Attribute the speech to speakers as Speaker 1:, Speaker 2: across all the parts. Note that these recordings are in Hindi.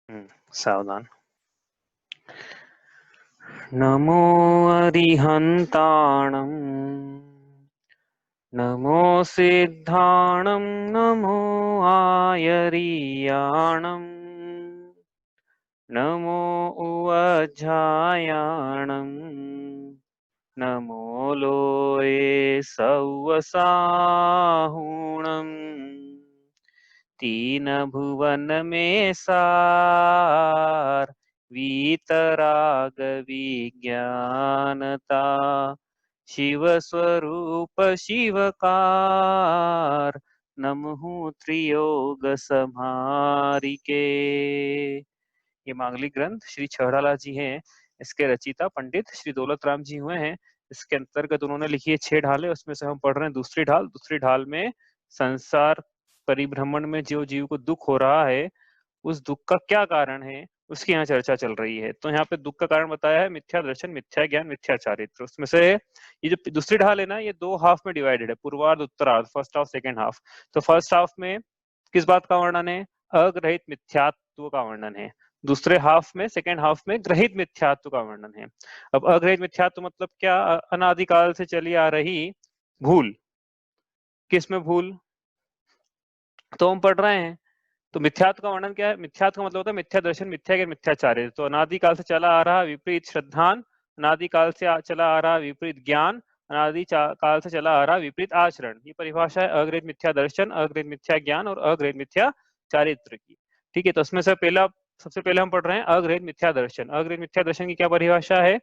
Speaker 1: सावधान। नमो अरिहन्ताणम् नमो सिद्धाणं नमो आयरीयाणम् नमो उवज्झायाणम् नमो लोये सव्वसाहुणम् तीन भुवन में सार वीतराग विज्ञानता शिव स्वरूप शिवकार नमः त्रियोग समारिके। ये मांगलिक ग्रंथ श्री छहड़ाला जी हैं। इसके रचयिता पंडित श्री दौलत राम जी हुए हैं। इसके अंतर्गत उन्होंने लिखी है 6 ढालें, उसमें से हम पढ़ रहे हैं दूसरी ढाल। दूसरी ढाल में संसार परिभ्रमण में जो जीव को दुख हो रहा है, उस दुख का क्या कारण है, उसकी यहाँ चर्चा चल रही है। तो यहाँ पे दुख का कारण बताया है मिथ्या दर्शन, मिथ्या ज्ञान, मिथ्या चारित्र। उसमें से ये जो दूसरी ढाल है ना, ये 2 हाफ में डिवाइडेड है, पूर्वार्ध उत्तरार्ध, फर्स्ट हाफ सेकंड हाफ। तो फर्स्ट हाफ में किस बात का वर्णन है? अग्रहित मिथ्यात्व का वर्णन है। दूसरे हाफ में, सेकंड हाफ में ग्रहित मिथ्यात्व का वर्णन है। अब अग्रहित मिथ्यात्व मतलब क्या? अनादिकाल से चली आ रही भूल। किसमें भूल? तो हम पढ़ रहे हैं। तो मिथ्यात्व का वर्णन क्या है? मिथ्यात्व का मतलब होता है मिथ्या दर्शन, मिथ्या ज्ञान, मिथ्याचार्य। तो अनादिकाल से चला आ रहा विपरीत श्रद्धान, अनादिकाल से चला आ रहा विपरीत ज्ञान, अनादि काल से चला आ रहा विपरीत आचरण। ये परिभाषा है अग्रहित मिथ्या दर्शन, अग्रहित मिथ्या ज्ञान और अग्रहित मिथ्या चारित्र की। ठीक है, तो उसमें से सबसे पहले हम पढ़ रहे हैं अग्रहित मिथ्या दर्शन। अग्रहित मिथ्या दर्शन की क्या परिभाषा है?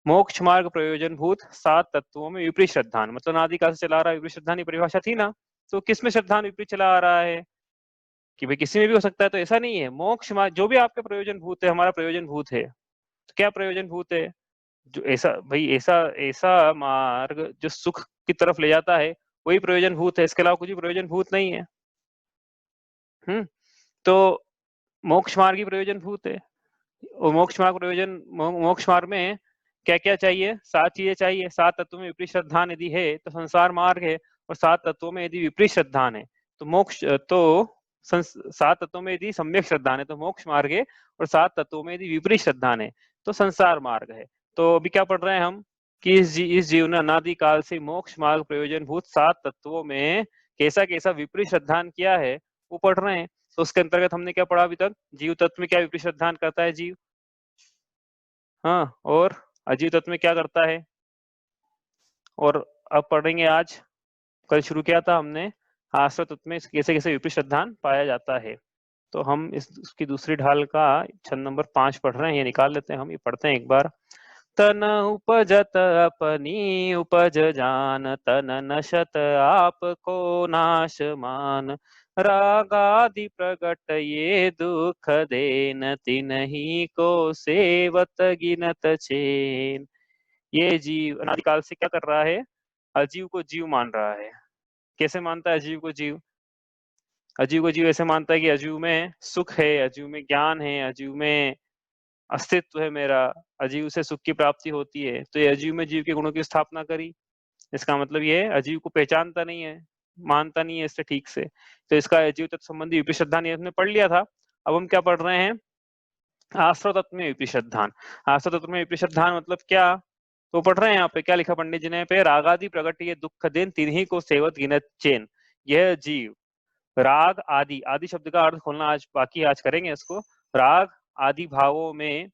Speaker 1: मोक्ष मार्ग प्रयोजन भूत 7 तत्वों में विपरीत श्रद्धान। मतलब अनादिकाल से चला आ रहा विपरीत श्रद्धान, परिभाषा थी ना। तो किसमें श्रद्धान विपरीत चला आ रहा है? कि भाई किसी में भी हो सकता है, तो ऐसा नहीं है। मोक्ष मार्ग जो भी आपके प्रयोजन भूत है, हमारा प्रयोजन भूत है। तो क्या प्रयोजन भूत है? जो ऐसा भाई ऐसा ऐसा मार्ग जो सुख की तरफ ले जाता है, वही प्रयोजन भूत है। इसके अलावा कुछ भी प्रयोजन भूत नहीं है। तो मोक्ष मार्ग ही प्रयोजन भूत है। और मोक्ष मार्ग प्रयोजन, मोक्ष मार्ग में क्या क्या चाहिए? 7 चीजें चाहिए। 7 तत्वों में विपरीत श्रद्धान यदि है तो संसार मार्ग है, और 7 तत्वों में यदि विपरीत श्रद्धान है तो मोक्ष, तो 7 तत्वों में यदि सम्यक श्रद्धान है तो मोक्ष मार्ग है, और 7 तत्वों में यदि विपरीत श्रद्धान है तो संसार मार्ग है। तो अभी क्या पढ़ रहे हैं हम कि इस जीव ने अनादिकाल से मोक्ष मार्ग प्रयोजन भूत 7 तत्वों में कैसा कैसा विपरीत श्रद्धान किया है, वो पढ़ रहे हैं। तो उसके अंतर्गत हमने क्या पढ़ा अभी तक? जीव तत्व में क्या विपरीत श्रद्धान करता है जीव? हाँ, और अजीव तत्व में क्या करता है? और अब पढ़ेंगे आज, कल शुरू किया था हमने आश्रय तत्व में कैसे कैसे विपरीत श्रद्धान पाया जाता है। तो हम इसकी दूसरी ढाल का छंद नंबर 5 पढ़ रहे हैं, ये निकाल लेते हैं हम, ये पढ़ते हैं एक बार। तन उपजत अपनी उपज जान, तन नशत आपको नाश मान, रागादि प्रगट ये दुख देन, तिन्ही को सेवत गिनत चेन। ये जीव अनादिकाल से क्या कर रहा है? अजीव को जीव मान रहा है। कैसे मानता है अजीव को जीव? अजीव को जीव ऐसे मानता है कि अजीव में सुख है, अजीव में ज्ञान है, अजीव में अस्तित्व है मेरा, अजीव से सुख की प्राप्ति होती है। तो ये अजीव में जीव के गुणों की स्थापना करी। इसका मतलब ये अजीव को पहचानता नहीं है, मानता नहीं है इससे ठीक से। तो इसका अजीव तत्व संबंधी विपरीत श्रद्धान ये हमने पढ़ लिया था। अब हम क्या पढ़ रहे हैं? आश्रय तत्व में विपरीत श्रद्धान। आश्रय तत्व में विपरीत श्रद्धान मतलब क्या? तो पढ़ रहे हैं यहाँ पे क्या लिखा पंडित जी ने पे? रागादि प्रगट ये दुख देन, तिन्ही को सेवत गिनत चेन। यह जीव राग आदि, आदि शब्द का अर्थ खोलना आज बाकी, आज करेंगे इसको। राग आदि भावों में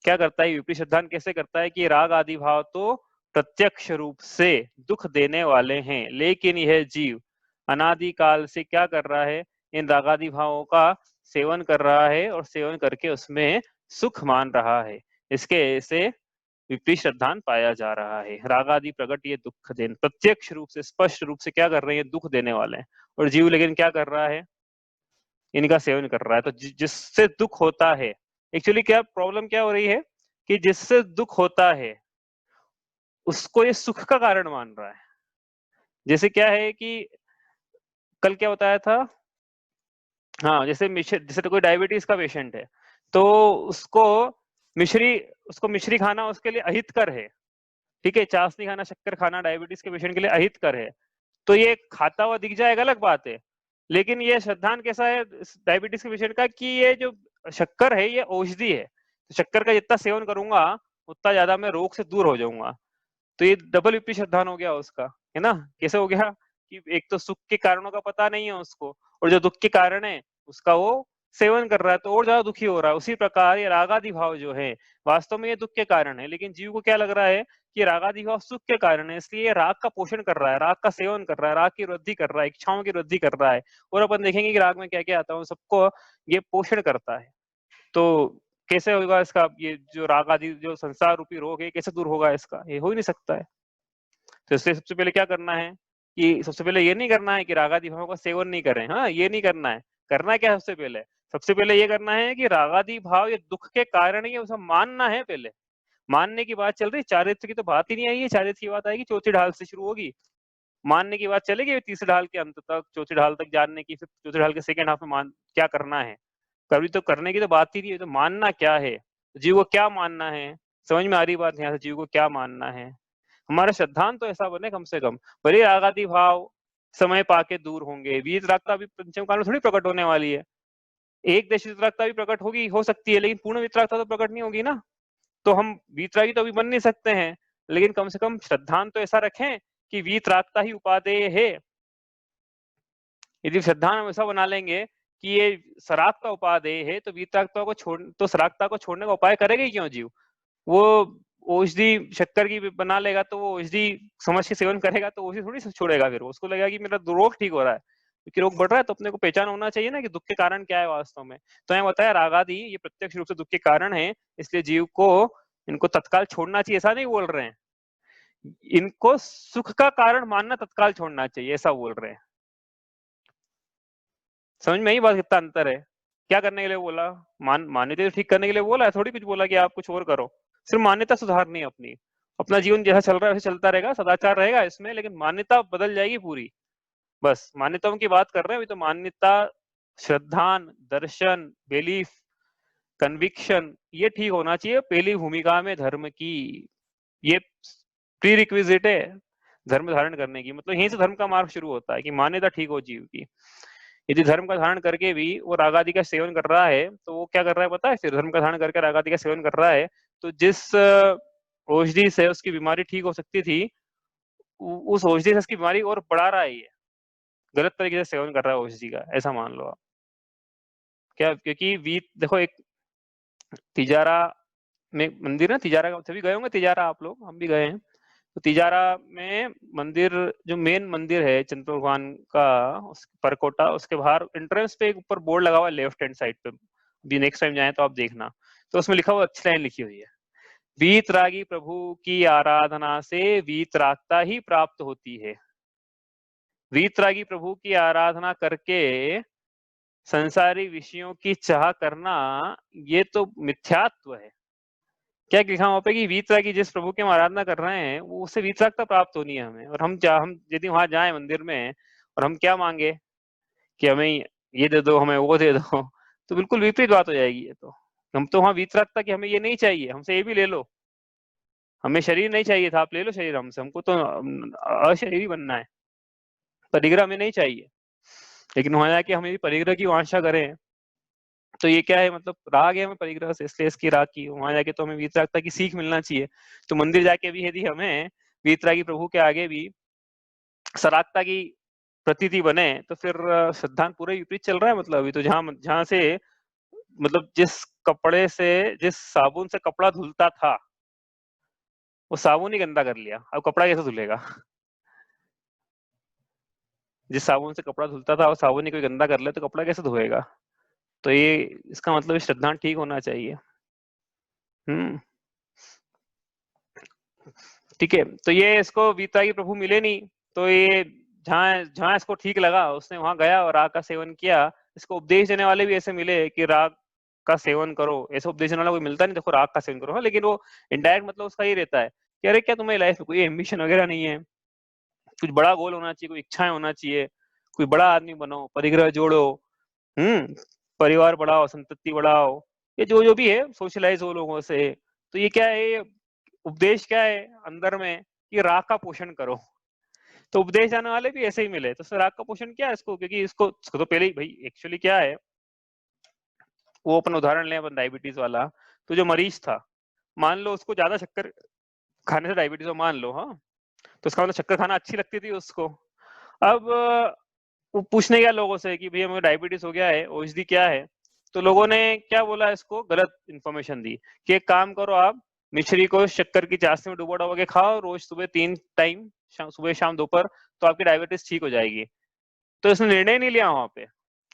Speaker 1: क्या करता है? विपरीत श्रद्धान कैसे करता है कि राग आदि भाव तो प्रत्यक्ष रूप से दुख देने वाले हैं, लेकिन यह जीव अनादिकाल से क्या कर रहा है? इन रागादि भावों का सेवन कर रहा है, और सेवन करके उसमें सुख मान रहा है। इसके ऐसे विपरीत श्रद्धान पाया जा रहा है। रागादि प्रगट ये दुख देन, प्रत्यक्ष रूप से स्पष्ट रूप से क्या कर रहे हैं? दुख देने वाले हैं। और जीव लेकिन क्या कर रहा है? इनका सेवन कर रहा है। तो जिससे दुख होता है, एक्चुअली क्या प्रॉब्लम क्या हो रही है कि जिससे दुख होता है उसको ये सुख का कारण मान रहा है। जैसे क्या है कि कल क्या बताया था? हाँ, जैसे तो कोई डायबिटीज का पेशेंट है, तो उसको मिश्री उसको मिश्री खाना उसके लिए अहितकर है। ठीक है, चाशनी खाना, शक्कर खाना डायबिटीज के पेशेंट के लिए अहितकर है। तो ये खाता हुआ दिख जाएगा, अलग बात है। लेकिन ये श्रद्धान कैसा है डायबिटीज के पेशेंट का कि ये जो शक्कर है ये औषधि है, तो शक्कर का जितना सेवन करूंगा उतना ज्यादा मैं रोग से दूर हो जाऊंगा। तो ये डबल विपरीत श्रद्धान हो गया उसका, है ना। कैसे हो गया कि एक तो सुख के कारणों का पता नहीं है उसको, और जो दुख के कारण है उसका वो सेवन कर रहा है तो और ज्यादा दुखी हो रहा है। उसी प्रकार ये रागादि भाव जो है वास्तव में ये दुख के कारण है, लेकिन जीव को क्या लग रहा है कि रागादि भाव सुख के कारण है, इसलिए ये राग का पोषण कर रहा है, राग का सेवन कर रहा है, राग की वृद्धि कर रहा है, इच्छाओं की वृद्धि कर रहा है। और अपन देखेंगे कि राग में क्या क्या आता है, सबको ये पोषण करता है। तो कैसे होगा इसका, ये जो राग आदि जो संसार रूपी रोग है कैसे दूर होगा इसका, ये हो ही नहीं सकता है। तो इसलिए सबसे पहले क्या करना है कि सबसे पहले ये नहीं करना है कि रागादि भाव का सेवन नहीं करें, हाँ ये नहीं करना है। करना क्या है सबसे पहले ये करना है कि रागादि भाव ये दुख के कारण ही उसे मानना है। पहले मानने की बात चल रही, चारित्र की तो बात ही नहीं आई है, चारित्र की बात आएगी चौथी ढाल से शुरू होगी, मानने की बात चलेगी तीसरी ढाल के अंत तक, चौथी ढाल तक जानने की, फिर चौथी ढाल के सेकंड हाफ में मान क्या करना है। कभी तो करने की तो बात ही नहीं है, तो मानना क्या है, जीव को क्या मानना है, समझ में आ रही बात यहाँ से, जीव को क्या मानना है। हमारा श्रद्धांत तो ऐसा बने कम से कम, भले रागादि भाव समय पाके दूर होंगे, वीतरागता भी पंचम काल में थोड़ी प्रकट होने वाली है, एक देश वीतरागता भी प्रकट होगी, हो सकती है, लेकिन पूर्ण वीतरागता तो प्रकट नहीं होगी ना। तो हम वीतरागी तो अभी बन नहीं सकते हैं, लेकिन कम से कम श्रद्धांत तो ऐसा रखें कि वीतरागता ही उपादेय है। यदि श्रद्धांत हम ऐसा बना लेंगे कि ये सरागता उपादेय है, तो वीतरागता को छोड़, तो सरागता को छोड़ने का उपाय करेगा ही क्यों जीव। वो औषधि शक्कर की बना लेगा तो वो औषधि समझ के सेवन करेगा, तो औषधि थोड़ी छोड़ेगा, फिर उसको लगेगा कि मेरा रोग ठीक हो रहा है, क्योंकि रोग बढ़ रहा है, तो अपने को पहचान होना चाहिए ना कि दुख के कारण क्या है वास्तव में। तो मैं बताया रागादि ये प्रत्यक्ष रूप से दुख के कारण है, इसलिए जीव को इनको तत्काल छोड़ना चाहिए, ऐसा नहीं बोल रहे हैं, इनको सुख का कारण मानना तत्काल छोड़ना चाहिए, ऐसा बोल रहे हैं। समझ में आई बात, कितना अंतर है। क्या करने के लिए बोला, मान्यता ठीक करने के लिए बोला है, थोड़ी कुछ बोला कि आप कुछ और करो, सिर्फ मान्यता सुधारनी है अपनी, अपना जीवन जैसा चल रहा है वैसे चलता रहेगा, सदाचार रहेगा इसमें, लेकिन मान्यता बदल जाएगी पूरी। बस मान्यताओं की बात कर रहे हैं अभी, तो मान्यता, श्रद्धान, दर्शन, बिलीफ, कन्विक्शन, ये ठीक होना चाहिए पहली भूमिका में धर्म की। ये प्री रिक्विजिट है धर्म धारण करने की, मतलब यहीं से धर्म का मार्ग शुरू होता है कि मान्यता ठीक हो जीव की। यदि धर्म का धारण करके भी वो रागादि का सेवन कर रहा है, तो वो क्या कर रहा है पता है, फिर धर्म का धारण करके रागादि का सेवन कर रहा है, तो जिस औषधि से उसकी बीमारी ठीक हो सकती थी, उस औषधि से उसकी बीमारी और बढ़ा रहा है, ये गलत तरीके से सेवन कर रहा है औषधि का, ऐसा मान लो आप। क्या, क्योंकि वीत देखो, एक तिजारा में मंदिर है, तिजारा का सभी गए होंगे, तिजारा आप लोग, हम भी गए हैं। तो तिजारा में मंदिर, जो मेन मंदिर है चंद्र भगवान का, उस परकोटा, उसके बाहर एंट्रेंस पे एक ऊपर बोर्ड लगा हुआ है लेफ्ट हैंड साइड पे, भी नेक्स्ट टाइम जाए तो आप देखना, तो उसमें लिखा हुआ, अच्छी लाइन लिखी हुई है, वीतरागी प्रभु की आराधना से वीतरागता ही प्राप्त होती है। वीतरागी प्रभु की आराधना करके संसारी विषयों की चाह करना, ये तो मिथ्यात्व है। क्या लिखा वहां पे कि वीतरागी जिस प्रभु की हम आराधना कर रहे हैं, वो उससे वीतरागता प्राप्त होनी है हमें, और हम यदि वहां जाए मंदिर में और हम क्या मांगे कि हमें ये दे दो, हमें वो दे दो, तो बिल्कुल विपरीत बात हो जाएगी ये तो। हम तो वहां वीतरागता कि हमें ये नहीं चाहिए, हमसे ये भी ले लो, हमें शरीर नहीं चाहिए था, आप ले लो शरीर हमसे, हमको तो अशरीरी बनना है, परिग्रह में नहीं चाहिए। लेकिन वहां जाके हम यदि परिग्रह की वांछा करें, तो ये क्या है, मतलब राग है हमें परिग्रह से, इसलिए इसकी राग की, वहां जाके तो हमें वीतरागता की सीख मिलना चाहिए। तो मंदिर जाके भी यदि हमें वीतरागी प्रभु के आगे भी सरागता की प्रतीति बने, तो फिर सिद्धांत पूरा विपरीत चल रहा है। मतलब अभी तो जहां जहां से, मतलब जिस कपड़े से, जिस साबुन से कपड़ा धुलता था, वो साबुन ही गंदा कर लिया, अब कपड़ा कैसे धुलेगा। जिस साबुन से कपड़ा धुलता था वो साबुन ही कोई गंदा कर ले, तो कपड़ा कैसे धोएगा। तो ये इसका मतलब श्रद्धांत ठीक होना चाहिए। ठीक है, तो ये इसको वीतरागी प्रभु मिले नहीं, तो ये जहां जहां इसको ठीक लगा उसने वहां गया और राग का सेवन किया। इसको उपदेश देने वाले भी ऐसे मिले कि राग का सेवन करो, ऐसा उपदेश देने वाला कोई मिलता नहीं, देखो राग का सेवन करो, हाँ, लेकिन वो इनडायरेक्ट मतलब उसका ही रहता है कि अरे क्या तुम्हें लाइफ में कोई एम्बिशन वगैरह नहीं है, कुछ बड़ा गोल होना चाहिए, कोई इच्छाएं होना चाहिए, कोई बड़ा आदमी बनो, परिग्रह जोड़ो, परिवार बढ़ाओ, संतति बढ़ाओ, ये जो जो भी है, सोशलाइज हो लोगों से। तो ये क्या है, ये उपदेश क्या है अंदर में कि राग का पोषण करो। तो उपदेश जाने वाले भी ऐसे ही मिले, तो राग का पोषण क्या है इसको, क्योंकि इसको तो पहले ही भाई एक्चुअली क्या है, वो अपन उदाहरण लें अपन डायबिटीज वाला, तो जो मरीज था, मान लो उसको ज्यादा शक्कर खाने से डायबिटीज हो, मान लो, हाँ, तो उसका मतलब शक्कर खाना अच्छी लगती थी उसको। अब वो पूछने गया लोगों से कि भैया मुझे डायबिटीज हो गया है, औषधि क्या है? तो लोगों ने क्या बोला, इसको गलत इन्फॉर्मेशन दी कि एक काम करो, आप मिश्री को शक्कर की चाशनी में डुबो डुबो के खाओ रोज सुबह 3 टाइम, सुबह शाम दोपहर, तो आपकी डायबिटीज ठीक हो जाएगी। तो इसने निर्णय नहीं लिया वहां पे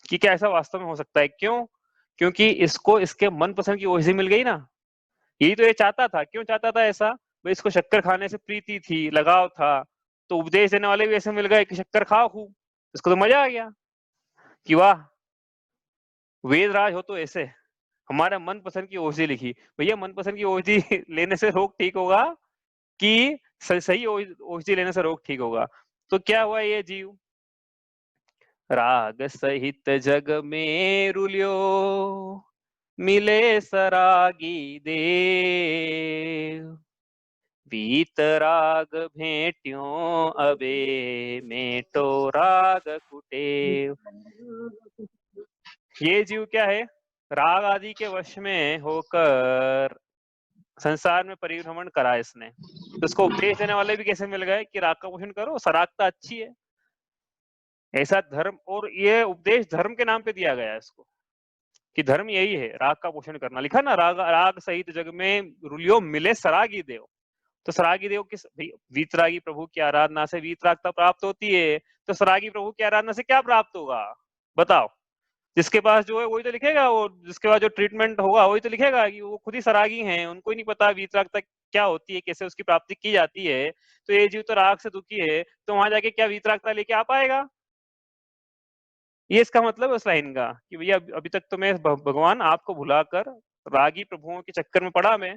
Speaker 1: कि क्या ऐसा वास्तव में हो सकता है। क्यों? क्योंकि इसको इसके मनपसंद की औषधि मिल गई ना। यही तो ये चाहता था। क्यों चाहता था ऐसा? भाई इसको शक्कर खाने से प्रीति थी, लगाव था, तो उपदेश देने वाले भी ऐसे मिल गए कि शक्कर खाओ खूब। इसको तो मजा आ गया कि वाह, वेद राज हो तो ऐसे हमारा मनपसंद की औषधि लिखी। भैया मनपसंद की औषधि लेने से रोग ठीक होगा कि सही औषधि लेने से रोग ठीक होगा? तो क्या हुआ, ये जीव राग सहित जग में रुलियो, मिले सरागी देव, वीत राग भेंट्यों अबे, मेटो राग कुटेव। ये जीव क्या है? राग आदि के वश में होकर संसार में परिभ्रमण करा इसने। तो इसको उपदेश देने वाले भी कैसे मिल गए कि राग का पोषण करो, सरागता अच्छी है, ऐसा धर्म। और ये उपदेश धर्म के नाम पे दिया गया है इसको कि धर्म यही है, राग का पोषण करना। लिखा ना, राग राग सहित जग में रुलियो, मिले सरागी देव। तो सरागी देव किस? वीतरागी प्रभु की आराधना से वीतरागता प्राप्त होती है। तो सरागी प्रभु की आराधना से क्या प्राप्त होगा बताओ? जिसके पास जो है वही तो लिखेगा, वो जिसके पास जो ट्रीटमेंट होगा वही तो लिखेगा कि वो खुद ही सरागी हैं, उनको ही नहीं पता वीतरागता क्या होती है, कैसे उसकी प्राप्ति की जाती है। तो ये जीव तो राग से दुखी है, तो वहां जाके क्या वीतरागता लेके आ पाएगा? ये इसका मतलब है उस लाइन का कि भैया अभी तक तो मैं भगवान आपको भुलाकर रागी प्रभुओं के चक्कर में पड़ा मैं,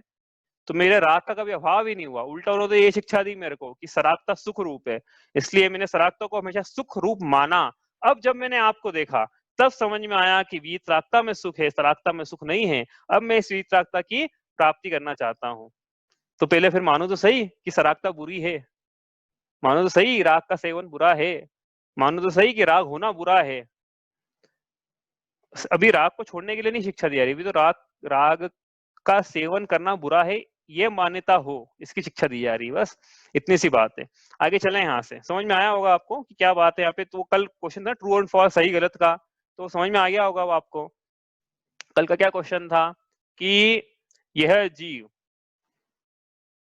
Speaker 1: तो मेरे राग का कभी अभाव ही नहीं हुआ। उल्टा उन्होंने तो ये शिक्षा दी मेरे को कि सरागता सुख रूप है, इसलिए मैंने सरागता को हमेशा सुख रूप माना। अब जब मैंने आपको देखा तब समझ में आया कि वीतरागता में सुख है, सरागता में सुख नहीं है। अब मैं इस वीतरागता की प्राप्ति करना चाहता हूँ। तो पहले फिर मानो तो सही कि सरागता बुरी है, मानो तो सही राग का सेवन बुरा है, मानो तो सही कि राग होना बुरा है। अभी राग को छोड़ने के लिए नहीं शिक्षा दी जा रही, अभी तो राग राग का सेवन करना बुरा है ये मान्यता हो, इसकी शिक्षा दी जा रही है। बस इतनी सी बात है। आगे चलें, यहाँ से समझ में आया होगा आपको कि क्या बात है यहाँ पे। तो कल क्वेश्चन था ट्रू एंड फॉल्स, सही गलत का, तो समझ में आ गया होगा वो आपको। कल का क्या क्वेश्चन था कि यह जीव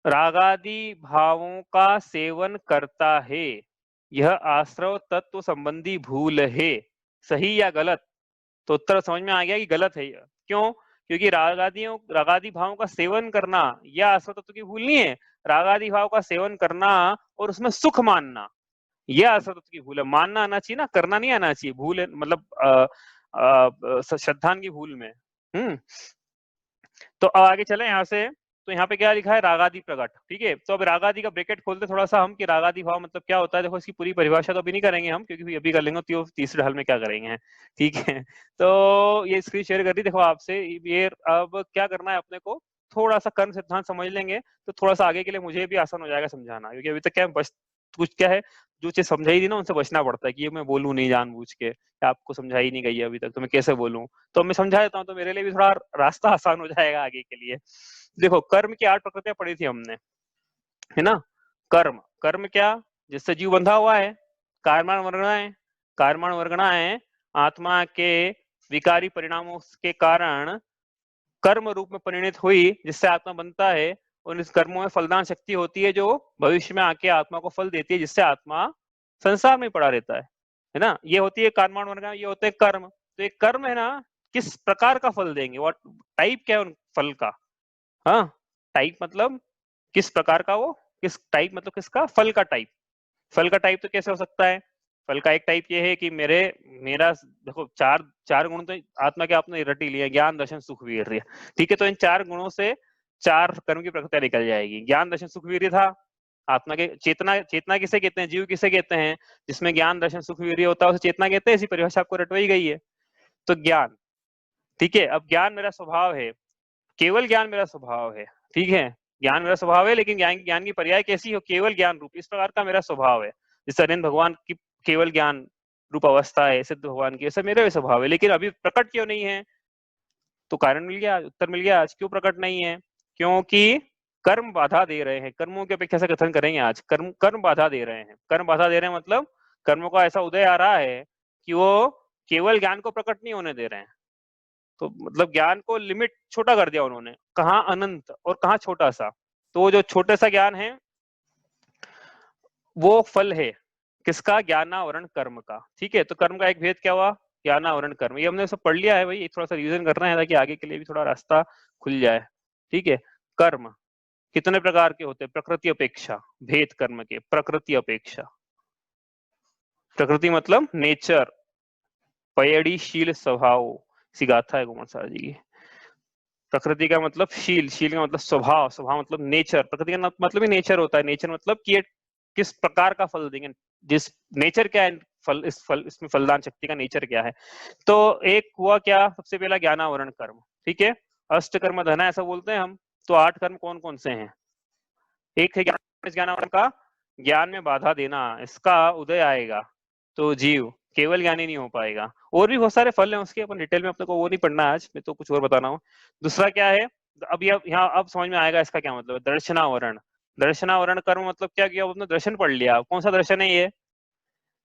Speaker 1: रागादि भावों का सेवन करता है, यह आश्रव तत्व संबंधी भूल है, सही या गलत? तो उत्तर समझ में आ गया कि गलत है। क्यों? क्योंकि रागादि भावों का सेवन करना यह आश्रव तत्व की भूल नहीं है। रागादि भाव का सेवन करना और उसमें सुख मानना यह आश्रव तत्व की भूल है। मानना आना चाहिए ना, करना नहीं आना चाहिए। भूल है मतलब श्रद्धान की भूल में। तो अब आगे चले यहाँ से। तो यहाँ पे क्या लिखा है, रागादि प्रकट। ठीक है, तो अब रागादि का ब्रैकेट खोलते थोड़ा सा हम कि रागादि भाव मतलब क्या होता है। देखो इसकी पूरी परिभाषा तो अभी नहीं करेंगे हम, क्योंकि अभी कर लेंगे तो तीसरे हल में क्या करेंगे। ठीक है, तो ये स्क्रीन शेयर कर दी देखो आपसे। ये अब क्या करना है अपने को, थोड़ा सा कर्म सिद्धांत समझ लेंगे तो थोड़ा सा आगे के लिए मुझे भी आसान हो जाएगा समझाना। क्योंकि अभी तक क्या बस कुछ क्या है, जो चीज समझाई थी ना उनसे बचना पड़ता है कि ये मैं बोलूं नहीं जानबूझ के, आपको समझाई नहीं गई है अभी तक तो मैं कैसे बोलूं। तो मैं समझा देता हूँ तो मेरे लिए भी थोड़ा रास्ता आसान हो जाएगा आगे के लिए। देखो कर्म की 8 प्रकृतियां पढ़ी थी हमने, है ना। कर्म, कर्म क्या? जिससे जीव बंधा हुआ है। कार्यमान वर्गणाएं, कार्यमान वर्गणाएं आत्मा के विकारी परिणामों के कारण कर्म रूप में परिणित हुई, जिससे आत्मा बनता है। और इस कर्मों में फलदान शक्ति होती है जो भविष्य में आके आत्मा को फल देती है, जिससे आत्मा संसार में पड़ा रहता है ना। ये होती है कर्माण वर्ग, ये होते हैं कर्म। तो एक कर्म है ना, किस प्रकार का फल देंगे, व्हाट टाइप क्या है उन फल का। हाँ, टाइप मतलब किस प्रकार का, वो किस टाइप मतलब किसका, फल का टाइप। फल का टाइप तो कैसे हो सकता है? फल का एक टाइप ये है कि मेरा देखो चार चार गुण तो आत्मा के आपने रट ही लिया, ज्ञान दर्शन सुख वीर्य। ठीक है, तो इन 4 गुणों से 4 कर्म की प्रकृतियां निकल जाएगी। ज्ञान दर्शन सुख वीर्य था आत्मा के। चेतना, चेतना किसे कहते हैं, जीव किसे कहते हैं? जिसमें ज्ञान दर्शन सुख वीर्य होता है उसे चेतना कहते हैं। इसी परिभाषा आपको रटवाई गई है। तो ज्ञान, ठीक है, अब ज्ञान मेरा स्वभाव है, केवल ज्ञान मेरा स्वभाव है। ठीक है, ज्ञान मेरा स्वभाव है, लेकिन ज्ञान की पर्याय कैसी हो, केवल ज्ञान रूप, इस प्रकार का मेरा स्वभाव है। जिस अरविंद भगवान की केवल ज्ञान रूप अवस्था है सिद्ध भगवान की, ऐसा मेरा भी स्वभाव है। लेकिन अभी प्रकट क्यों नहीं है? तो कारण मिल गया, उत्तर मिल गया आज। क्यों प्रकट नहीं है? क्योंकि कर्म बाधा दे रहे हैं। कर्मों की अपेक्षा से कथन करेंगे आज। कर्म बाधा दे रहे हैं। कर्म बाधा दे रहे हैं मतलब कर्मों का ऐसा उदय आ रहा है कि वो केवल ज्ञान को प्रकट नहीं होने दे रहे हैं। तो मतलब ज्ञान को लिमिट छोटा कर दिया उन्होंने, कहाँ अनंत और कहाँ छोटा सा। तो जो छोटे सा ज्ञान है वो फल है किसका? ज्ञानावरण कर्म का। ठीक है, तो कर्म का एक भेद क्या हुआ? ज्ञानावरण कर्म। ये हमने सब पढ़ लिया है भाई, थोड़ा सा रिवीजन करना है ताकि आगे के लिए भी थोड़ा रास्ता खुल जाए। ठीक है, कर्म कितने प्रकार के होते हैं? प्रकृति अपेक्षा, भेद कर्म के, प्रकृति अपेक्षा। प्रकृति मतलब नेचर, पयड़ीशील स्वभाव, सी गाथा है कुमार साहब जी की। प्रकृति का मतलब शील, शील का मतलब स्वभाव, स्वभाव मतलब नेचर। प्रकृति का मतलब ही नेचर होता है। नेचर मतलब कि ये किस प्रकार का फल देंगे, जिस नेचर क्या है, फल इसमें फलदान शक्ति का नेचर क्या है। तो एक हुआ क्या? सबसे पहला ज्ञानावरण कर्म। ठीक है, अष्ट कर्म धना ऐसा बोलते हैं हम। तो 8 कर्म कौन कौन से हैं? एक है ज्ञानावरण का ज्ञान में बाधा देना, इसका उदय आएगा तो जीव केवल ज्ञानी नहीं हो पाएगा। और भी बहुत सारे फल हैं उसके, अपन डिटेल में अपने को वो नहीं पढ़ना आज, मैं तो कुछ और बता रहा हूँ। दूसरा क्या है? अब यहाँ अब समझ में आएगा इसका क्या मतलब है। दर्शनावरण। दर्शनावरण कर्म मतलब क्या किया? अपने दर्शन पढ़ लिया। कौन सा दर्शन है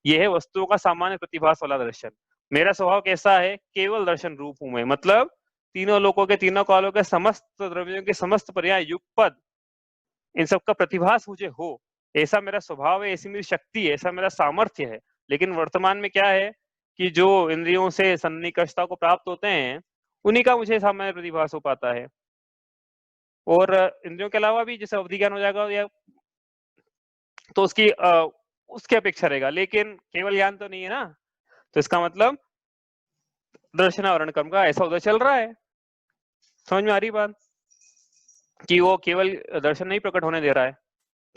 Speaker 1: ये है वस्तुओं का सामान्य प्रतिभास वाला दर्शन। मेरा स्वभाव कैसा है? केवल दर्शन रूप हूं मैं, मतलब तीनों लोकों के, तीनों कालों के, समस्त द्रव्यों के समस्त पर्याय युगपद, इन सब का प्रतिभास मुझे हो, ऐसा मेरा स्वभाव है, ऐसी मेरी शक्ति है, ऐसा मेरा सामर्थ्य है। लेकिन वर्तमान में क्या है कि जो इंद्रियों से सन्निकर्षता को प्राप्त होते हैं उन्हीं का मुझे सामान्य प्रतिभास हो पाता है। और इंद्रियों के अलावा भी जैसे अवधि ज्ञान हो जाएगा या तो उसकी अपेक्षा रहेगा, लेकिन केवल ज्ञान तो नहीं है ना। तो इसका मतलब दर्शनावरण कर्म का ऐसा उदय चल रहा है। समझ में आ रही बात कि वो केवल दर्शन नहीं प्रकट होने दे रहा है।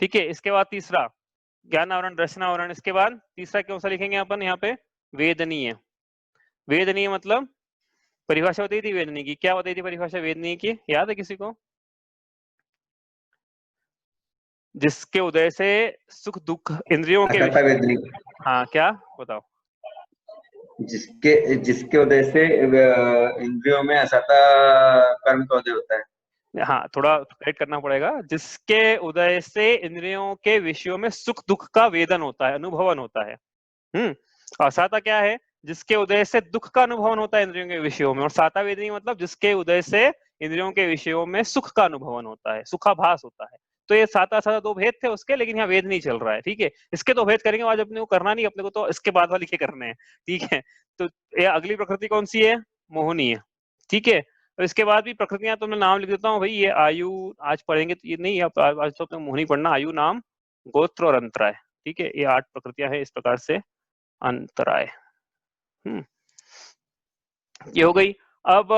Speaker 1: ठीक है, इसके बाद तीसरा ज्ञानावरण, दर्शनावरण। इसके बाद तीसरा कौन सा लिखेंगे अपन यहाँ पे? वेदनीय। वेदनीय मतलब परिभाषा बताई थी वेदनीय की। क्या बताई थी परिभाषा वेदनीय की? याद है किसी को? जिसके उदय से सुख दुख इंद्रियों के
Speaker 2: असता वेदनी।
Speaker 1: हाँ, क्या बताओ?
Speaker 2: जिसके जिसके उदय से इंद्रियों में असता कर्म का उदय होता है।
Speaker 1: हाँ, थोड़ा करेक्ट करना पड़ेगा। जिसके उदय से इंद्रियों के विषयों में सुख दुख का वेदन होता है, अनुभवन होता है। और साता क्या है? जिसके उदय से दुख का अनुभवन होता है इंद्रियों के विषयों में। और साता वेदनी मतलब जिसके उदय से इंद्रियों के विषयों में सुख का अनुभवन होता है, सुखाभास होता है। तो ये साता साता दो भेद थे उसके, लेकिन यहाँ वेद नहीं चल रहा है। ठीक है, इसके दो भेद करेंगे आज, अपने को करना नहीं, अपने को तो इसके बाद वाले के करने हैं। ठीक है, तो ये अगली प्रकृति कौन सी है? मोहनी है। ठीक है, और इसके बाद भी प्रकृतियां तो मैं नाम लिख देता हूँ भाई। ये आयु आज पढ़ेंगे तो ये नहीं, आज तो अपने मोहनी पढ़ना। आयु, नाम, गोत्र और अंतराय। ठीक है, ये 8 प्रकृतियां हैं इस प्रकार से। अंतराय, ये हो गई। अब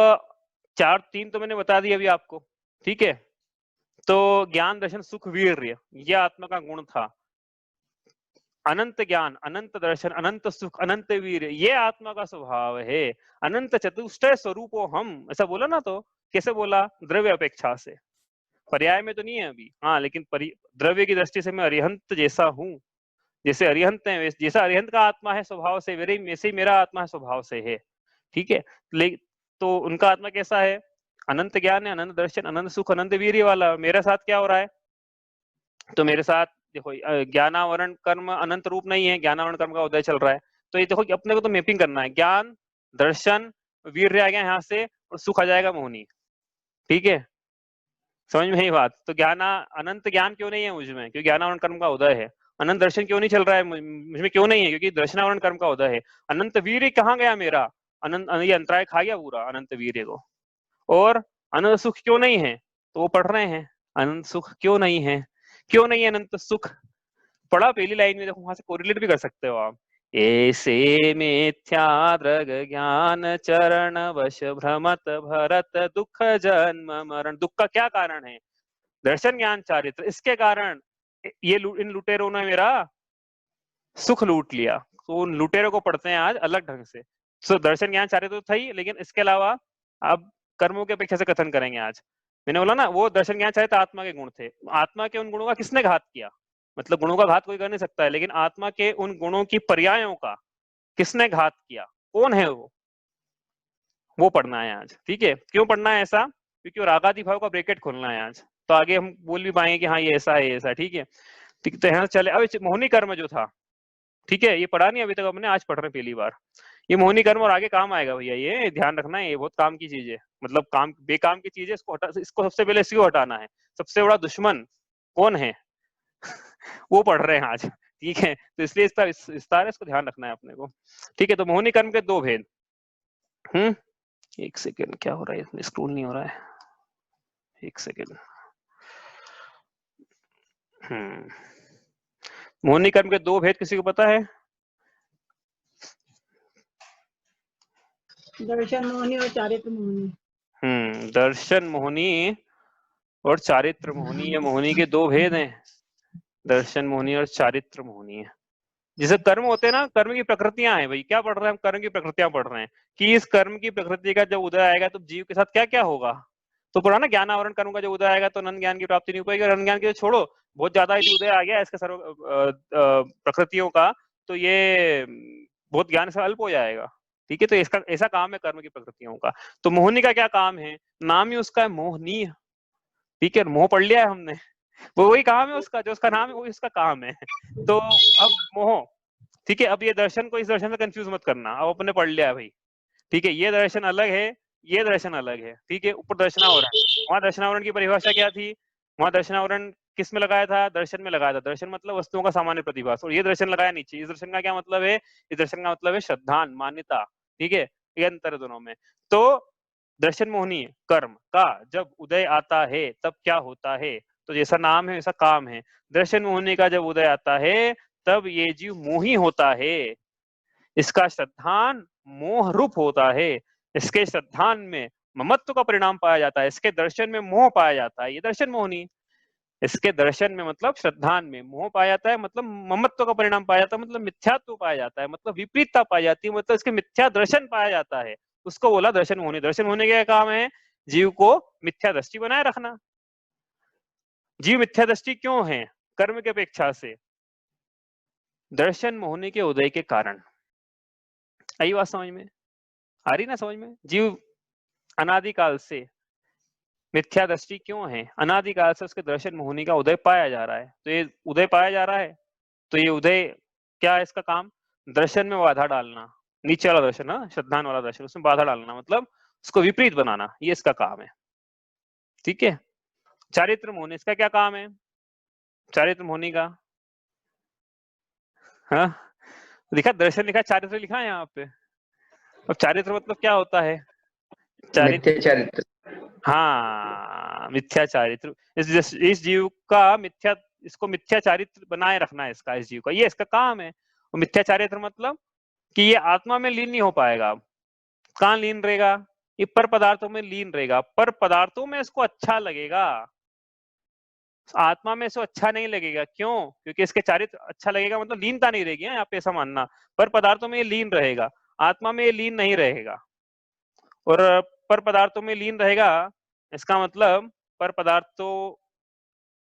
Speaker 1: 3 तो मैंने बता दी अभी आपको। ठीक है, तो ज्ञान, दर्शन, सुख, वीर्य, ये आत्मा का गुण था। अनंत ज्ञान, अनंत दर्शन, अनंत सुख, अनंत वीर्य, ये आत्मा का स्वभाव है। अनंत चतुष्टय स्वरूपो हम, ऐसा बोला ना। तो कैसे बोला? द्रव्य अपेक्षा से, पर्याय में तो नहीं है अभी। हाँ, लेकिन द्रव्य की दृष्टि से मैं अरिहंत जैसा हूँ। जैसे अरिहंत है, जैसा अरिहंत का आत्मा है स्वभाव से, वैसे ही मेरा आत्मा स्वभाव से है। ठीक है, तो उनका आत्मा कैसा है? अनंत ज्ञान है, अनंत दर्शन, अनंत सुख, अनंत वीर्य वाला। मेरे साथ क्या हो रहा है? तो मेरे साथ देखो, ज्ञानावरण कर्म अनंत रूप नहीं है, ज्ञानावरण कर्म का उदय चल रहा है। तो ये देखो कि अपने को तो मैपिंग करना है। ज्ञान, दर्शन, वीर्य आ गया यहाँ से, और सुख आ जाएगा मोहनी। ठीक है, समझ में ही बात? तो अनंत ज्ञान क्यों नहीं है मुझमें? क्योंकि ज्ञानावरण कर्म का उदय है। अनंत दर्शन क्यों नहीं चल रहा है मुझमें? क्यों नहीं है? क्योंकि दर्शनावरण कर्म का उदय है। अनंत वीर्य कहाँ गया मेरा? ये अंतराय खा गया पूरा अनंत वीर्य को। और अनंत सुख क्यों नहीं है? तो वो पढ़ रहे हैं, अनंत सुख क्यों नहीं है? क्यों नहीं है अनंत सुख? पढ़ा पहली लाइन में, देखो वहां से कोरिलेट भी कर सकते हो आप। ऐसे मिथ्या दृग ज्ञान चरण वश भ्रमत भरत दुख जन्म मरण। दुख का क्या कारण है? दर्शन ज्ञान चारित्र, इसके कारण ये इन लुटेरों ने मेरा सुख लूट लिया। तो उन लुटेरों को पढ़ते हैं आज अलग ढंग से। तो दर्शन ज्ञान चारित्र तो था ही, लेकिन इसके अलावा अब कर्मों की अपेक्षा से कथन करेंगे आज। मैंने बोला ना, वो दर्शन ज्ञान चारित्र आत्मा के गुण थे। आत्मा के उन गुणों का किसने घात किया? मतलब गुणों का घात कोई कर नहीं सकता है, लेकिन आत्मा के उन गुणों की पर्यायों का किसने घात किया? कौन है वो? वो पढ़ना है आज, ठीक है। क्यों पढ़ना है ऐसा? क्योंकि वो रागादि भाव का ब्रैकेट खोलना है आज, तो आगे हम बोल भी पाएंगे कि हाँ ये ऐसा है, ये ऐसा, ठीक है। ठीक, तो यहाँ चले। अब मोहिनी कर्म जो था, ठीक है, ये पढ़ा नहीं अभी तक हमने, आज पढ़ रहे हैं पहली बार। ये मोहिनी कर्म और आगे काम आएगा भैया, ये ध्यान रखना है, ये बहुत काम की चीज है, मतलब काम बेकाम की चीज है, इसको हटा, इसको सबसे पहले इसको हटाना है। सबसे बड़ा दुश्मन कौन है? वो पढ़ रहे हैं आज, ठीक है। तो इसलिए विस्तार इसको ध्यान रखना है अपने को, ठीक है। तो मोहिनी कर्म के दो भेद। एक सेकेंड, क्या हो रहा है इसमें? स्क्रोल नहीं हो रहा है, एक सेकेंड। मोहिनी कर्म के दो भेद किसी को पता है?
Speaker 3: दर्शन मोहिनी और चारित्र मोहिनी।
Speaker 1: दर्शन मोहिनी और चारित्र मोहिनी, ये मोहिनी के दो भेद हैं, दर्शन मोहिनी और चारित्र मोहिनी है। जैसे कर्म होते हैं ना, कर्म की प्रकृतियां हैं भाई, क्या पढ़ रहे हैं हम? कर्म की प्रकृतियां पढ़ रहे हैं कि इस कर्म की प्रकृति का जब उदय आएगा तो जीव के साथ क्या क्या होगा। तो पढ़ा ना, ज्ञान आवरण कर्म का जब उदय आएगा तो अनंत ज्ञान की प्राप्ति नहीं हो पाएगी, और अनंत ज्ञान के छोड़ो, बहुत ज्यादा यदि उदय आ गया इसके सर्व प्रकृतियों का, तो ये बहुत ज्ञान से अल्प हो जाएगा, ठीक है। तो इसका ऐसा काम है कर्म की प्रकृतियों का। तो मोहिनी का क्या काम है? नाम ही उसका है मोहनीय, ठीक है। मोह पढ़ लिया है हमने, वो वही काम है उसका, जो उसका नाम है वही उसका काम है। तो अब मोह, ठीक है। अब ये दर्शन को इस दर्शन से कंफ्यूज मत करना, अब अपने पढ़ लिया है भाई, ठीक है। ये दर्शन अलग है, ये दर्शन अलग है, ठीक है। ऊपर दर्शनावरण, वहां दर्शनावरण की परिभाषा क्या थी? वहां दर्शनावरण किस में लगाया था? दर्शन में लगाया था। दर्शन मतलब वस्तुओं का सामान्य प्रतिभास, और ये दर्शन लगाया नीचे। इस दर्शन का क्या मतलब है? इस दर्शन का मतलब है श्रद्धान, मान्यता, ठीक है। ये अंतर है दोनों में। तो दर्शन मोहिनी कर्म का जब उदय आता है तब क्या होता है? तो जैसा नाम है वैसा काम है। दर्शन मोहिनी का जब उदय आता है तब ये जीव मोही होता है, इसका श्रद्धान मोह रूप होता है, इसके श्रद्धान में ममत्व का परिणाम पाया जाता है, इसके दर्शन में मोह पाया जाता है, ये दर्शन मोहिनी। इसके दर्शन में मतलब श्रद्धान में मोह पाया जाता है, मतलब ममत्व का परिणाम पाया जाता है, मतलब मिथ्यात्व पाया जाता है, मतलब विपरीतता पाई जाती है, मतलब इसके मिथ्या दर्शन पाया जाता है, उसको बोला दर्शन मोहिनी। दर्शन मोहिनी का काम है जीव को मिथ्या दृष्टि बनाए रखना। जीव मिथ्या दृष्टि क्यों है कर्म की अपेक्षा से? दर्शन मोहिनी के उदय के कारण। आई बात समझ में? आ रही ना समझ में? जीव अनादिकाल से मिथ्या दृष्टि क्यों है? अनादिकाल से उसके दर्शन मोहिनी का उदय पाया जा रहा है, तो ये उदय पाया जा रहा है, तो ये उदय क्या है इसका काम? दर्शन में बाधा डालना, नीचे वाला दर्शन ना, श्रद्धान वाला दर्शन, उसमें बाधा डालना, मतलब उसको विपरीत बनाना, ये इसका काम है, ठीक है। चारित्र मोहिनी, इसका क्या काम है चारित्र मोहिनी का? हाँ, लिखा दर्शन, लिखा चारित्र, लिखा है यहाँ पे। अब चारित्र मतलब क्या होता है?
Speaker 2: मिथ्या चारित्र।
Speaker 1: हाँ, मिथ्या चारित्र। इस जीव का मिथ्या, इसको मिथ्या चारित्र बनाए रखना है इसका, इस जीव का, ये इसका काम है। और मिथ्या चारित्र मतलब कि ये आत्मा में लीन नहीं हो पाएगा। कहाँ लीन रहेगा? ये पर पदार्थों में लीन रहेगा, पर पदार्थों में इसको अच्छा लगेगा, आत्मा में इसको अच्छा नहीं लगेगा। क्यों? क्योंकि इसके चारित्र अच्छा लगेगा, मतलब लीनता नहीं रहेगी यहाँ पे, ऐसा मानना। पर पदार्थों में ये लीन रहेगा, आत्मा में ये लीन नहीं रहेगा। और पर पदार्थों में लीन रहेगा, इसका मतलब पर पदार्थों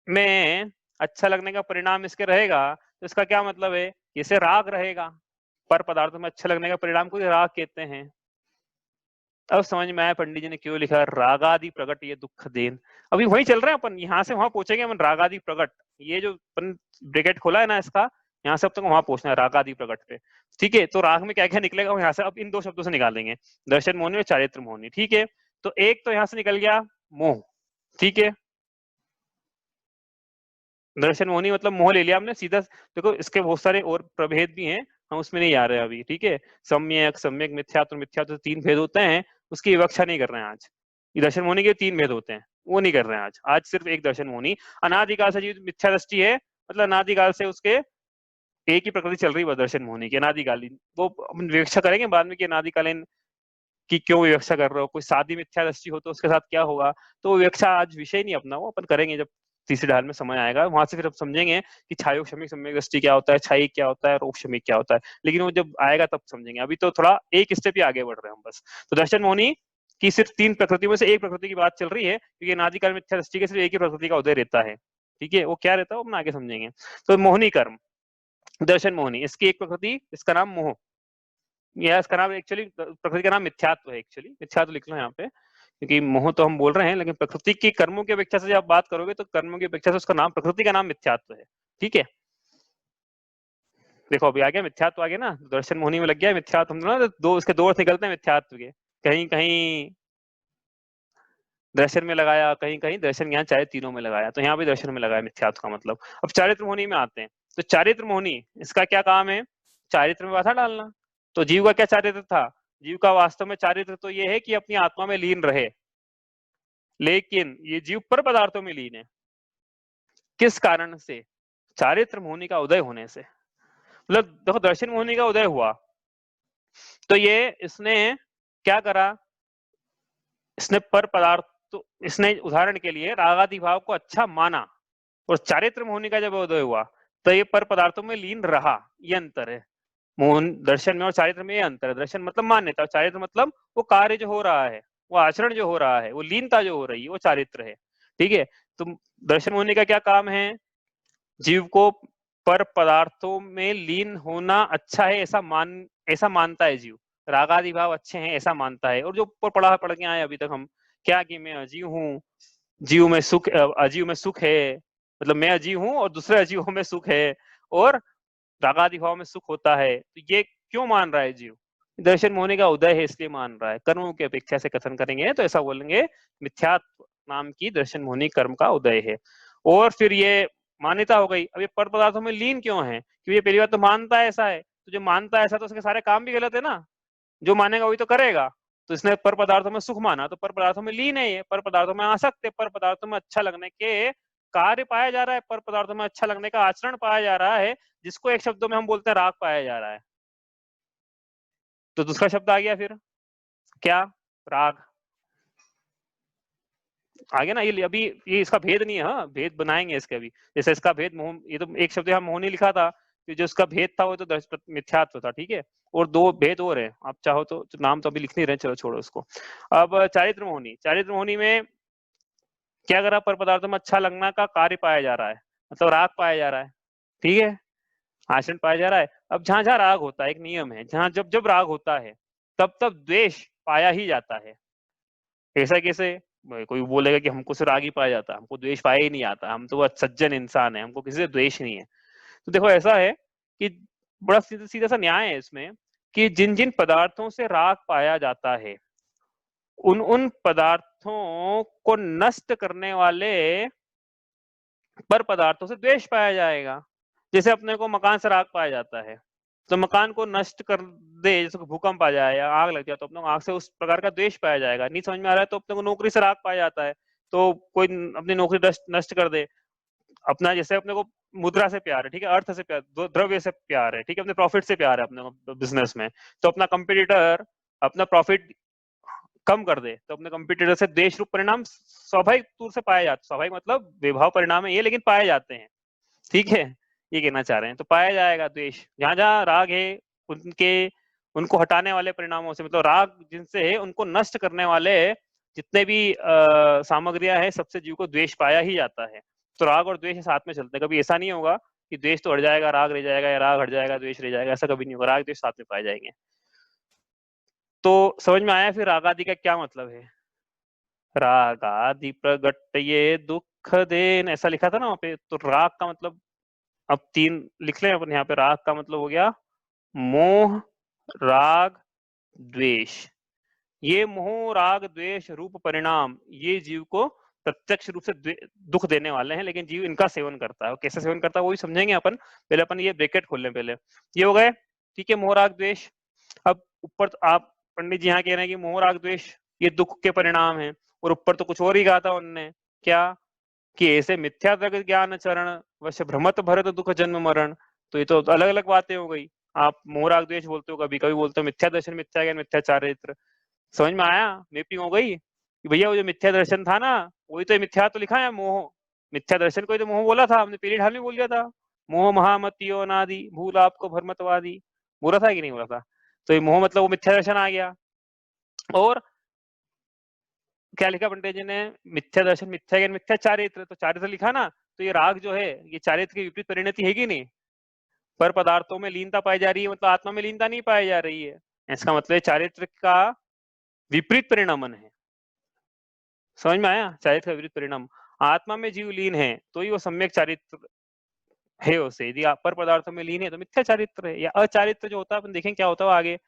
Speaker 1: में अच्छा लगने का परिणाम इसके रहेगा, तो इसका क्या मतलब है? इसे राग रहेगा। पर पदार्थों में अच्छा लगने का परिणाम को राग कहते हैं। अब समझ में आया पंडित जी ने क्यों लिखा रागादि प्रकट ये दुख देन। अभी वही चल रहे हैं अपन, यहाँ से वहां पहुंचेंगे अपन, रागादि प्रकट, ये जो अपन ब्रैकेट खोला है ना इसका, यहाँ से अब तक वहां पहुंचना है रागादि प्रकट पे, ठीक है। तो राग में क्या क्या निकलेगा यहाँ से, अब इन दो शब्दों से निकालेंगे, दर्शन मोहिनी और चारित्र मोहिनी, ठीक है। तो एक तो यहाँ से निकल गया मोह, ठीक है। दर्शन मोहिनी मतलब मोह ले लिया हमने सीधा। देखो इसके बहुत सारे और प्रभेद भी हैं, हम उसमें नहीं आ रहे अभी, ठीक है। सम्यक, सम्यक मिथ्यात्व, मिथ्यात्व 3 भेद होते हैं, उसकी विवक्षा नहीं कर रहे हैं आज। ये दर्शन मोहिनी के 3 भेद होते हैं, वो नहीं कर रहे हैं आज। आज सिर्फ एक दर्शन मोहिनी। अनादिकाल से जो मिथ्या दृष्टि है, मतलब अनादिकाल से उसके एक ही प्रकृति चल रही है दर्शन मोहिनी की, अनादिकालीन। वो हम विवक्षा करेंगे बाद में कि अनादिकालीन की क्यों विवक्षा कर रहे हो, कोई सादी मिथ्या दृष्टि हो तो उसके साथ क्या होगा, तो विवक्षा आज विषय नहीं अपना, वो अपन करेंगे जब तीसरी ढाल में समय आएगा, वहां से फिर अब समझेंगे कि छायोग क्षमिक सम्यक दृष्टि क्या होता है, छाई क्या होता है, रोग क्षमिक क्या होता है, लेकिन वो जब आएगा तब समझेंगे। अभी तो थोड़ा एक स्टेप ही आगे बढ़ रहे हैं हम बस। तो दर्शन मोहिनी की सिर्फ 3 प्रकृति में से एक प्रकृति की बात चल रही है, क्योंकि अनादिकाल मिथ्या दृष्टि के सिर्फ एक ही प्रकृति का उदय रहता है, ठीक है। वो क्या रहता है वो अपन आगे समझेंगे। तो मोहिनी कर्म, दर्शन मोहिनी, इसकी एक प्रकृति, इसका नाम मोह, या इसका नाम एक्चुअली प्रकृति का नाम मिथ्यात्व है। एक्चुअली मिथ्यात्व लिख लो यहाँ पे, क्योंकि मोह तो हम बोल रहे हैं, लेकिन प्रकृति की कर्मों की अपेक्षा से जब आप बात करोगे तो कर्मों की अपेक्षा से उसका नाम, प्रकृति का नाम मिथ्यात्व है। ठीक है, देखो अभी आ गया मिथ्यात्व आ गया ना, दर्शन मोहनी में लग गया मिथ्यात्व, हम ना दो इसके दो अर्थ निकलते हैं मिथ्यात्व के, कहीं कहीं दर्शन में लगाया, कहीं कहीं दर्शन ज्ञान, चाहे तीनों में लगाया, तो यहाँ भी दर्शन में लगाया मिथ्यात्व का मतलब। अब चारित्र मोहनी में आते हैं, तो चारित्र मोहनी इसका क्या काम है? चारित्र में बाधा डालना। तो जीव का क्या चारित्र था? जीव का वास्तव में चारित्र तो ये है कि अपनी आत्मा में लीन रहे, लेकिन ये जीव पर पदार्थों में लीन है। किस कारण से? चारित्र मोहनी का उदय होने से। मतलब देखो दर्शन मोहनी का उदय हुआ तो ये इसने क्या करा, इसने पर पदार्थ, तो इसने उदाहरण के लिए रागादि भाव को अच्छा माना, और चारित्र मोहनी का जब उदय हुआ तो ये पर पदार्थों में लीन रहा। ये अंतर है मोहन दर्शन में और चारित्र में, ये अंतर है। दर्शन मतलब मान्यता, चारित्र मतलब वो कार्य जो हो रहा है, वो आचरण जो हो रहा है, वो लीनता जो हो रही है, वो चारित्र है। ठीक है, तो दर्शन मोहनी का क्या काम है? जीव को पर पदार्थों में लीन होना अच्छा है ऐसा मानता है जीव, रागादि भाव अच्छे हैं ऐसा मानता है। और जो ऊपर पढ़ के आए अभी तक हम, क्या कि मैं अजीव हूँ, जीव में सुख, अजीव में सुख है, मतलब मैं अजीव हूँ और दूसरे अजीवों में सुख है, और रागादि भाव में सुख होता है। तो ये क्यों मान रहा है जीव? दर्शन मोहनी का उदय है इसलिए मान रहा है। कर्मों की अपेक्षा से कथन करेंगे तो ऐसा बोलेंगे मिथ्यात्व नाम की दर्शन मोहनी कर्म का उदय है। और फिर ये मान्यता हो गई। अब ये पर पदार्थों में लीन क्यों है? क्योंकि ये पहली बात तो मानता है ऐसा है, तो जो मानता है ऐसा तो उसके सारे काम भी गलत है ना, जो मानेगा वही तो करेगा। तो इसने पर पदार्थों में सुख माना, तो पर पदार्थों में लीन है, ये पर पदार्थों में आसक्त है, पर पदार्थों में अच्छा लगने के कार्य पाया जा रहा है, पर पदार्थों में अच्छा लगने का आचरण पाया जा रहा है, जिसको एक शब्दों में हम बोलते हैं राग पाया जा रहा है। तो दूसरा शब्द आ गया फिर क्या? राग आ गया ना। ये अभी ये इसका भेद नहीं है, हाँ भेद बनाएंगे इसके अभी। जैसे इसका भेद मोह, ये तो एक शब्द यहाँ मोहनी लिखा था, तो जो इसका भेद था वो तो मिथ्यात्व था। ठीक है, और दो भेद और है, आप चाहो तो नाम तो अभी लिख नहीं रहे, चलो छोड़ो उसको। अब चारित्र मोहनी, चारित्र मोहनी में क्या करा? पर पदार्थों में अच्छा लगना का कार्य पाया जा रहा है, मतलब राग पाया जा रहा है। ठीक है, आचरण पाया जा रहा है। अब जहां जहां राग होता है, एक नियम है, जहां जब जब राग होता है तब तब द्वेष पाया ही जाता है। ऐसा कैसे? कोई बोलेगा कि हमको सिर्फ राग ही पाया जाता है, हमको द्वेष पाया ही नहीं आता, हम तो सज्जन इंसान है, हमको किसी से द्वेष नहीं है। तो देखो ऐसा है कि बड़ा सीधा सीधा सा न्याय है इसमें, कि जिन जिन पदार्थों से राग पाया जाता है उन उन पदार्थों को नष्ट करने वाले पर पदार्थों से द्वेष पाया जाएगा। जैसे अपने को मकान से राग पाया जाता है, तो मकान को नष्ट कर दे, जैसे भूकंप आ जाए या आग लग जाए, तो अपने को आग से उस प्रकार का द्वेष पाया जाएगा। नहीं समझ में आ रहा है तो अपने को नौकरी से राग पाया जाता है, तो कोई अपनी नौकरी नष्ट कर दे। अपना जैसे अपने को मुद्रा से प्यार है, ठीक है, अर्थ से प्यार, द्रव्य से प्यार है, ठीक है, अपने प्रॉफिट से प्यार है अपने को बिजनेस में, तो अपना कंपटीटर अपना प्रॉफिट कम कर दे तो अपने कंपटीटर से द्वेष रूप परिणाम स्वाभाविक तौर से पाया जाता है। स्वाभाविक मतलब विभाव परिणाम है ये, लेकिन पाए जाते हैं। ठीक है, ये कहना चाह रहे हैं। तो पाया जाएगा द्वेष, जहां जहां राग है उनके उनको हटाने वाले परिणामों से, मतलब राग जिनसे है उनको नष्ट करने वाले जितने भी सामग्रियां है, सबसे जीव को द्वेष पाया ही जाता है। तो राग और द्वेष साथ में चलते हैं। कभी ऐसा नहीं होगा कि द्वेष तो हट जाएगा राग रह जाएगा, या राग हट जाएगा द्वेष रह जाएगा, ऐसा कभी नहीं होगा। राग द्वेष साथ में पाए जाएंगे। तो समझ में आया फिर रागादि का क्या मतलब है? रागादि प्रगटये दुख देन, ऐसा लिखा था ना वहां पे। तो राग का मतलब अब तीन लिख लें अपन यहाँ पे। राग का मतलब हो गया मोह, राग, द्वेष। ये मोह, राग, द्वेष रूप परिणाम ये जीव को प्रत्यक्ष रूप से दुख देने वाले हैं, लेकिन जीव इनका सेवन करता है। कैसे सेवन करता है वो भी समझेंगे अपन। पहले अपन ये ब्रैकेट खोल लें पहले। ये हो गए, ठीक है, मोह, राग, द्वेष। अब ऊपर तो आप पंडित जी यहाँ कह रहे हैं कि मोह, राग, द्वेष ये दुख के परिणाम है, और ऊपर तो कुछ और ही कहा था उनने, क्या कि ऐसे मिथ्या जगत ज्ञान चरण वश भ्रमत भरत दुख जन्म मरण। तो ये तो अलग अलग बातें हो गई। आप मोह, राग, द्वेष बोलते हो, कभी कभी बोलते हो मिथ्या दर्शन, मिथ्या ज्ञान, मिथ्या चारित्र। समझ में आया? मैपिंग हो गई कि भैया वो जो मिथ्या दर्शन था ना, वही तो मिथ्या तो लिखा है मोह। मिथ्या दर्शन को तो मोह बोला था हमने, पीरियड हाल में बोल दिया था। मोह महामतियो नादि भूल आपको भ्रमतवादी, बोला था कि नहीं बोला था? तो ये मोह मतलब वो मिथ्या दर्शन आ गया। और क्या लिखा पंडित जी ने? मिथ्या दर्शन, मिथ्या ज्ञान, मिथ्या चारित्र। तो चारित्र लिखा ना, तो ये राग जो है ये चारित्र की विपरीत परिणति है कि नहीं? पर पदार्थों में लीनता पाई जा रही है, मतलब आत्मा में लीनता नहीं पाई जा रही है। इसका मतलब चारित्र का विपरीत परिणामन है। समझ में आया? चारित्र का विपरीत परिणाम। आत्मा में जीव लीन है तो ही वो सम्यक चारित्र है उसे, यदि अपर पदार्थों में लीन है तो मिथ्या चारित्र है, या अचारित्र जो होता है अपन देखें क्या होता है आगे,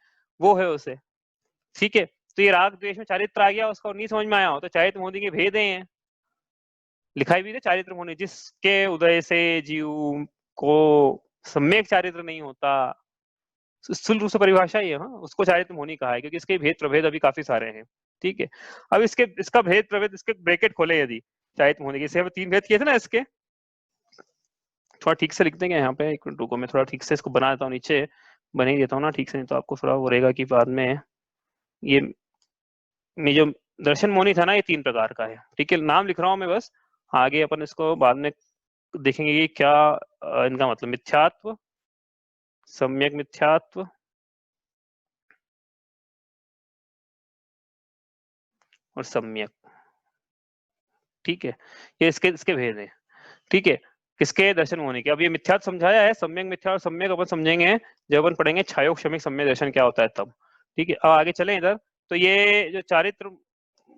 Speaker 1: वो है उसे। ठीक है, तो ये राग द्वेष में चारित्र आ गया, उसका नहीं समझ में आया हो तो चारित्र मोदी के भेद हैं, लिखाई भी थे चारित्र होने, जिसके उदय से जीव को सम्यक चारित्र नहीं होता, स्थूल रूप से परिभाषा ही है, हाँ, उसको चारित्र होनी कहा है, क्योंकि इसके भेद प्रभेद अभी काफी सारे हैं। ठीक है, अब इसका भेद प्रभेद, इसके ब्रैकेट खोले यदि चारित्र होने के, हमें 3 भेद किए थे ना इसके, थोड़ा ठीक से लिख देंगे यहाँ पे, एक मिनट रुको, मैं थोड़ा ठीक से इसको बना देता हूँ, नीचे बना ही देता हूँ ना ठीक से, नहीं तो आपको थोड़ा वो रहेगा कि बाद में ये जो दर्शन मोनी था ना, ये 3 प्रकार का है। ठीक है, नाम लिख रहा हूँ मैं बस, आगे अपन इसको बाद में देखेंगे कि क्या इनका मतलब, मिथ्यात्व, सम्यक मिथ्यात्व, और सम्यक। ठीक है, ये इसके भेद है। ठीक है, किसके? दर्शन होने के। अब ये मिथ्यात्व समझाया है, सम्यक मिथ्या और सम्यक अपन समझेंगे जब अपन पढ़ेंगे छायोग क्षमिक सम्यक दर्शन क्या होता है तब। ठीक है, अब आगे चलें इधर, तो ये जो चारित्र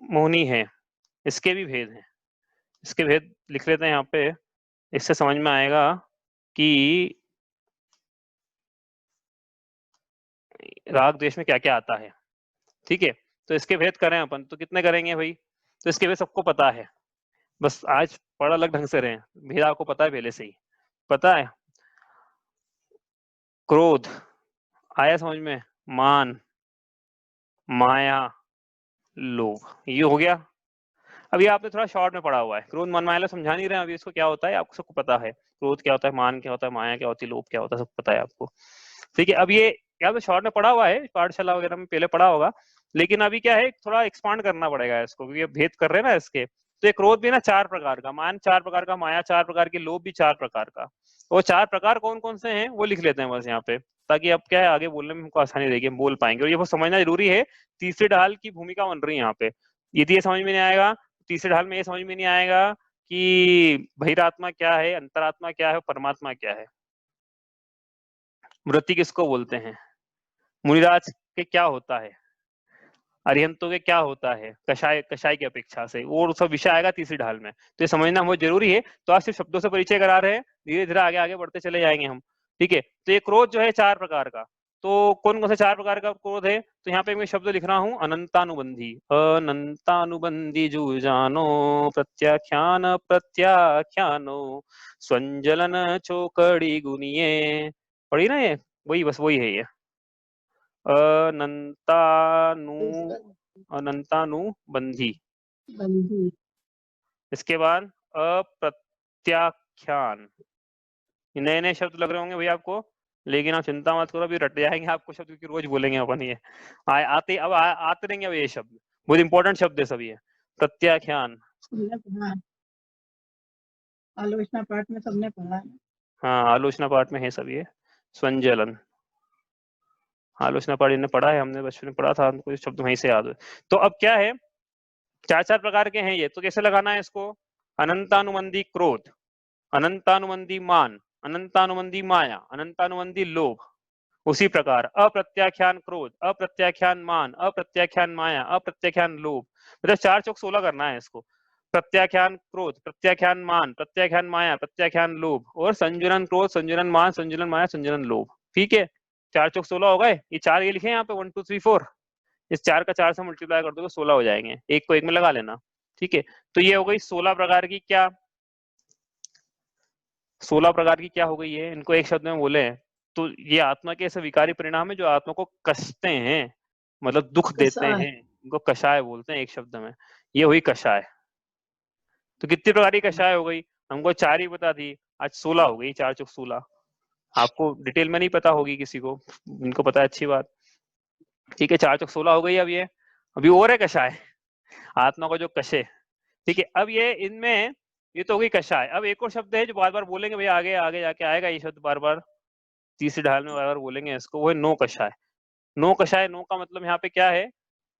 Speaker 1: मोहनी है इसके भी भेद हैं, इसके भेद लिख लेते हैं यहाँ पे, इससे समझ में आएगा कि राग द्वेष में क्या क्या आता है। ठीक है, तो इसके भेद करें अपन तो कितने करेंगे भाई, तो इसके भेद सबको पता है, बस आज पढ़ अलग ढंग से रहे, भेद आपको पता है पहले से ही, पता है। क्रोध आया समझ में, मान, माया, लोभ, ये हो गया। अभी आपने थोड़ा शॉर्ट में पढ़ा हुआ है, क्रोध मान माया समझा नहीं रहे हैं अभी, इसको क्या होता है आपको सबको पता है, क्रोध क्या होता है, मान क्या होता है, माया क्या होती है, लोभ क्या होता है, सब पता है आपको। ठीक है, अब ये क्या तो शॉर्ट में पढ़ा हुआ है, पाठशाला वगैरह में पहले पढ़ा होगा, लेकिन अभी क्या है थोड़ा एक्सपांड करना पड़ेगा इसको, क्योंकि भेद कर रहे हैं ना इसके। तो ये क्रोध भी ना 4 प्रकार का, मान 4 प्रकार का, माया 4 प्रकार की, लोभ भी 4 प्रकार का। वो 4 प्रकार कौन कौन से हैं वो लिख लेते हैं बस यहाँ पे, ताकि अब क्या है आगे बोलने में हमको आसानी रहेगी, हम बोल पाएंगे, और ये बहुत समझना जरूरी है, तीसरी ढाल की भूमिका बन रही है यहाँ पे। यदि ये समझ में नहीं आएगा, तीसरे ढाल में ये समझ में नहीं आएगा कि बहिरात्मा क्या है, अंतरात्मा क्या है, परमात्मा क्या है, वृत्ति किसको बोलते हैं, मुनिराज के क्या होता है, अरिहंतों के क्या होता है, कषाय की अपेक्षा से, और सब विषय आएगा तीसरी ढाल में, तो ये समझना बहुत जरूरी है। तो आज सिर्फ शब्दों से परिचय करा रहे हैं, धीरे धीरे आगे आगे बढ़ते चले जाएंगे हम। ठीक है, तो ये क्रोध जो है 4 प्रकार का, तो कौन कौन से 4 प्रकार का क्रोध है, तो यहाँ पे मैं शब्द लिख रहा हूँ, अनंतानुबंधी, अनंतानुबंधी जुजानो, प्रत्याख्यान प्रत्याख्यानो, स्वंजलन चौकड़ी गुनिये, पढ़ी ना ये, वही बस वही है ये, अनंतानुबंधी। इसके बाद अप्रत्याख्यान, नए नए शब्द लग रहे होंगे भाई आपको, लेकिन आप चिंता मत करो, अभी रट जाएंगे आपको शब्द, क्योंकि रोज बोलेंगे अपन ये, आते रहेंगे अब ये शब्द, बहुत इंपॉर्टेंट शब्द है सब ये। प्रत्याख्यान,
Speaker 3: आलोचना पाठ में सबने पढ़ा है।
Speaker 1: हाँ, आलोचना पाठ में है सब ये। स्वंजलन, आलोचना पाठ इन्हें पढ़ा है, हमने बचपन में पढ़ा था, हमको शब्द वहीं से याद है। तो अब क्या है, 4 प्रकार के हैं ये, तो कैसे लगाना है इसको, अनंतानुबंधी क्रोध, अनंतानुबंधी मान, अनंतानुबंधी माया, अनंतानुबंधी लोभ, उसी प्रकार अप्रत्याख्यान क्रोध, अप्रत्याख्यान मान, अप्रत्याख्यान माया, अप्रत्याख्यान लोभ, मतलब 4 चौक 16 करना है इसको, प्रत्याख्यान क्रोध, प्रत्याख्यान मान, प्रत्याख्यान माया, प्रत्याख्यान लोभ, और संजुलन क्रोध, संजुलन मान, संजुलन माया, संजुलन लोभ। ठीक है, 4 चौक 16 हो गए, ये 4 ये लिखे यहाँ पे 1 2 3 4, इस 4 का 4 से मल्टीप्लाई कर दो तो 16 हो जाएंगे, एक को एक में लगा लेना। ठीक है, तो ये हो गई 16 प्रकार की, क्या 16 प्रकार की क्या हो गई है, इनको एक शब्द में बोले तो ये आत्मा के ऐसे विकारी परिणाम है जो आत्मा को कसते हैं, मतलब दुख देते हैं, इनको कषाय बोलते हैं एक शब्द में, ये हुई कषाय। तो कितनी प्रकार की कषाय हो गई, हमको 4 ही बता दी, आज 16 हो गई, 4 चौक 16। आपको डिटेल में नहीं पता होगी किसी को, इनको पता है अच्छी बात। ठीक है, 4 चौक 16 हो गई। अब ये अभी और है कषाय, आत्मा को जो कषे। ठीक है, अब ये इनमें ये तो हो गई कषाय। अब एक और शब्द है जो बार बार बोलेंगे भैया, आगे आगे जाके आएगा ये शब्द, बार बार तीसरी ढाल में बार बार बोलेंगे इसको, वो है नो कषाय। नो कषाय, नो का मतलब यहाँ पे क्या है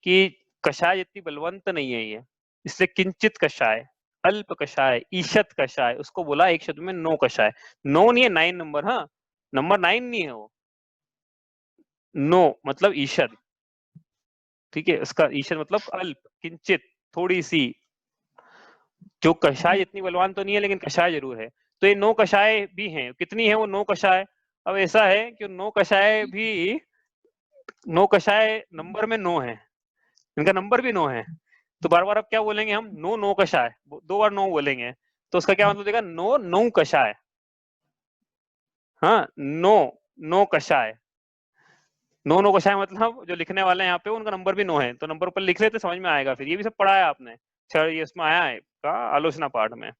Speaker 1: कि कषाय इतनी बलवंत नहीं है ये, इससे किंचित कषाय, अल्प कषाय, ईशत कषाय, उसको बोला एक शब्द में नो कषाय। नो नहीं है 9 नंबर, हाँ, नंबर 9 नहीं है वो, नो मतलब ईषद, ठीक है, उसका ईषद मतलब अल्प, किंचित, थोड़ी सी, जो कषाय जितनी बलवान तो नहीं है लेकिन कषाय जरूर है। तो ये 9 कषाय भी हैं, कितनी है वो 9 कषाय? अब ऐसा है कि 9 कषाय भी, 9 कषाय नंबर में 9 है, इनका नंबर भी 9 है, तो बार बार अब क्या बोलेंगे हम? 9 कषाय, 2 बार 9 बोलेंगे, तो उसका क्या मतलब देगा? 9 कषाय, हाँ 9 कषाय, 9 कषाय मतलब जो लिखने वाले हैं यहाँ पे उनका नंबर भी 9 है, तो नंबर ऊपर लिख लेते समझ में आएगा। फिर ये भी सब पढ़ा है आपने, ये इसमें आया है का आलोचना पाठ में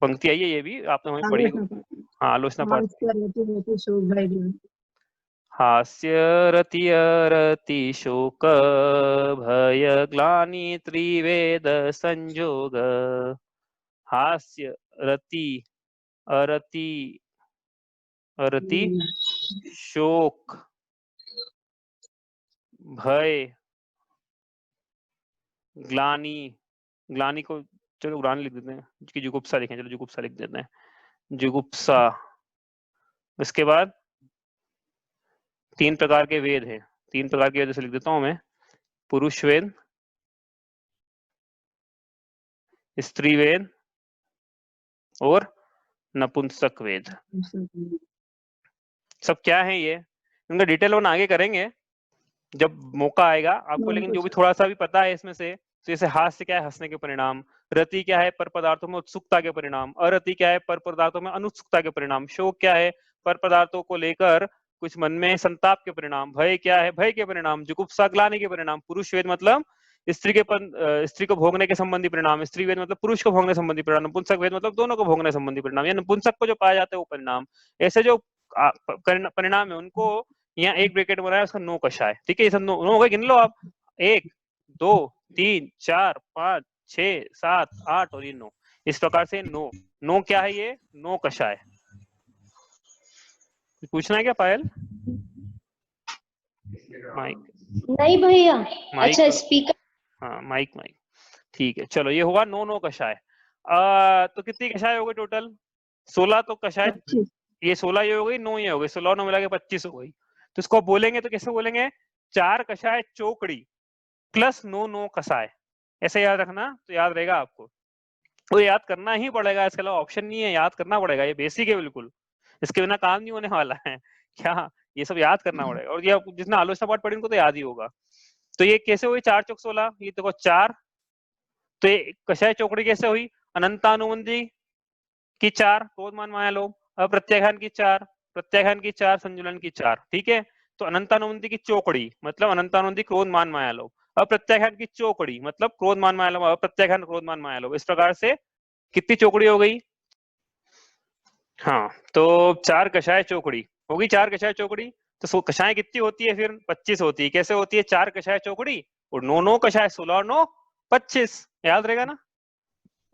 Speaker 1: पंक्ति आई है, ये भी आपने वहीं पढ़ी।
Speaker 3: आलोचना पाठ में।
Speaker 1: हाँ आलोचना पाठ,
Speaker 3: हास्य रति रति शोक भय जो
Speaker 1: हास्य रति शोक भय ग्लानि त्रिवेद संजोग, हास्य रति अरति अरति शोक भय ग्लानि, ग्लानि को चलो ग्लानि लिख देते हैं, कि जुगुप्सा लिखें, चलो जुगुप्सा लिख देते हैं, जुगुप्सा। इसके बाद 3 प्रकार के वेद हैं, 3 प्रकार के वेद से लिख देता हूं मैं, पुरुष वेद, स्त्री वेद और नपुंसक वेद। सब क्या है ये, इनका डिटेल वन आगे करेंगे जब मौका आएगा आपको, लेकिन जो भी थोड़ा सा भी पता है इसमें से, तो जैसे हास्य क्या है? हंसने के परिणाम, रति क्या है? पर पदार्थों में उत्सुकता के परिणाम, अरति क्या है? पर पदार्थों में अनुत्सुकता के परिणाम, शोक क्या है? पर पदार्थों को लेकर कुछ मन में संताप के परिणाम, भय क्या है? भय के परिणाम, जुगुप्सा ग्लानि के परिणाम, पुरुष वेद मतलब स्त्री को भोगने के संबंधी परिणाम, स्त्री वेद मतलब पुरुष को भोगने संबंधी परिणाम, नपुंसक वेद मतलब दोनों को भोगने संबंधी परिणाम, या नपुंसक को जो पाया जाता है वो परिणाम। ऐसे जो परिणाम है उनको यहाँ एक ब्रैकेट बनाया, उसका 9 कषाय, ठीक है, ये सब 9 हो गए, गिन लो आप, 1 2 3 4 5 6 7 8 और ये 9, इस प्रकार से 9 क्या है? ये 9 कषाय। पूछना है क्या पायल? माइक
Speaker 4: नहीं भैया, अच्छा
Speaker 1: माइक,
Speaker 4: स्पीकर।
Speaker 1: हाँ माइक, ठीक है, चलो ये हुआ 9 कषाय। तो कितनी कषाय हो गई टोटल? 16 तो कषाय, ये 16 ये हो गई, 9 ये हो गई, 16 9 मिला के 25 हो गई। तो इसको बोलेंगे तो कैसे बोलेंगे? 4 कषाय चौकड़ी प्लस 9 कषाय, ऐसे याद रखना, तो याद रहेगा आपको, तो याद करना ही पड़ेगा, इसके अलावा ऑप्शन नहीं है, याद करना पड़ेगा, ये बेसिक है बिल्कुल, इसके बिना काम नहीं होने वाला है क्या, ये सब याद करना पड़ेगा, और ये जितना आलोचना पाठ पढ़ी उनको तो याद ही होगा। तो ये कैसे हुई 4 चौक 16, ये देखो 4, तो ये कषाय चौकड़ी कैसे हुई? अनंतानुबंधी की 4, क्रोधमान माया लोभ, अप्रत्याख्यान की 4, प्रत्याख्यान की 4, संजुलन की 4, ठीक है। तो अनंतानुबंधी की चौकड़ी मतलब अनंतानुबंधी क्रोध मान माया लोभ, अप्रत्याख्यान की चौकड़ी मतलब क्रोध मान माया लोभ, अप्रत्याख्यान क्रोध मान माया लोभ, इस प्रकार से कितनी चौकड़ी हो गई? हाँ, तो 4 कषाय चौकड़ी होगी, 4 कषाय चौकड़ी, तो कषाय कितनी होती है फिर? 25 होती है। कैसे होती है? 4 कषाय चौकड़ी और 9 कषाय, 16 और 9 25, याद रहेगा ना?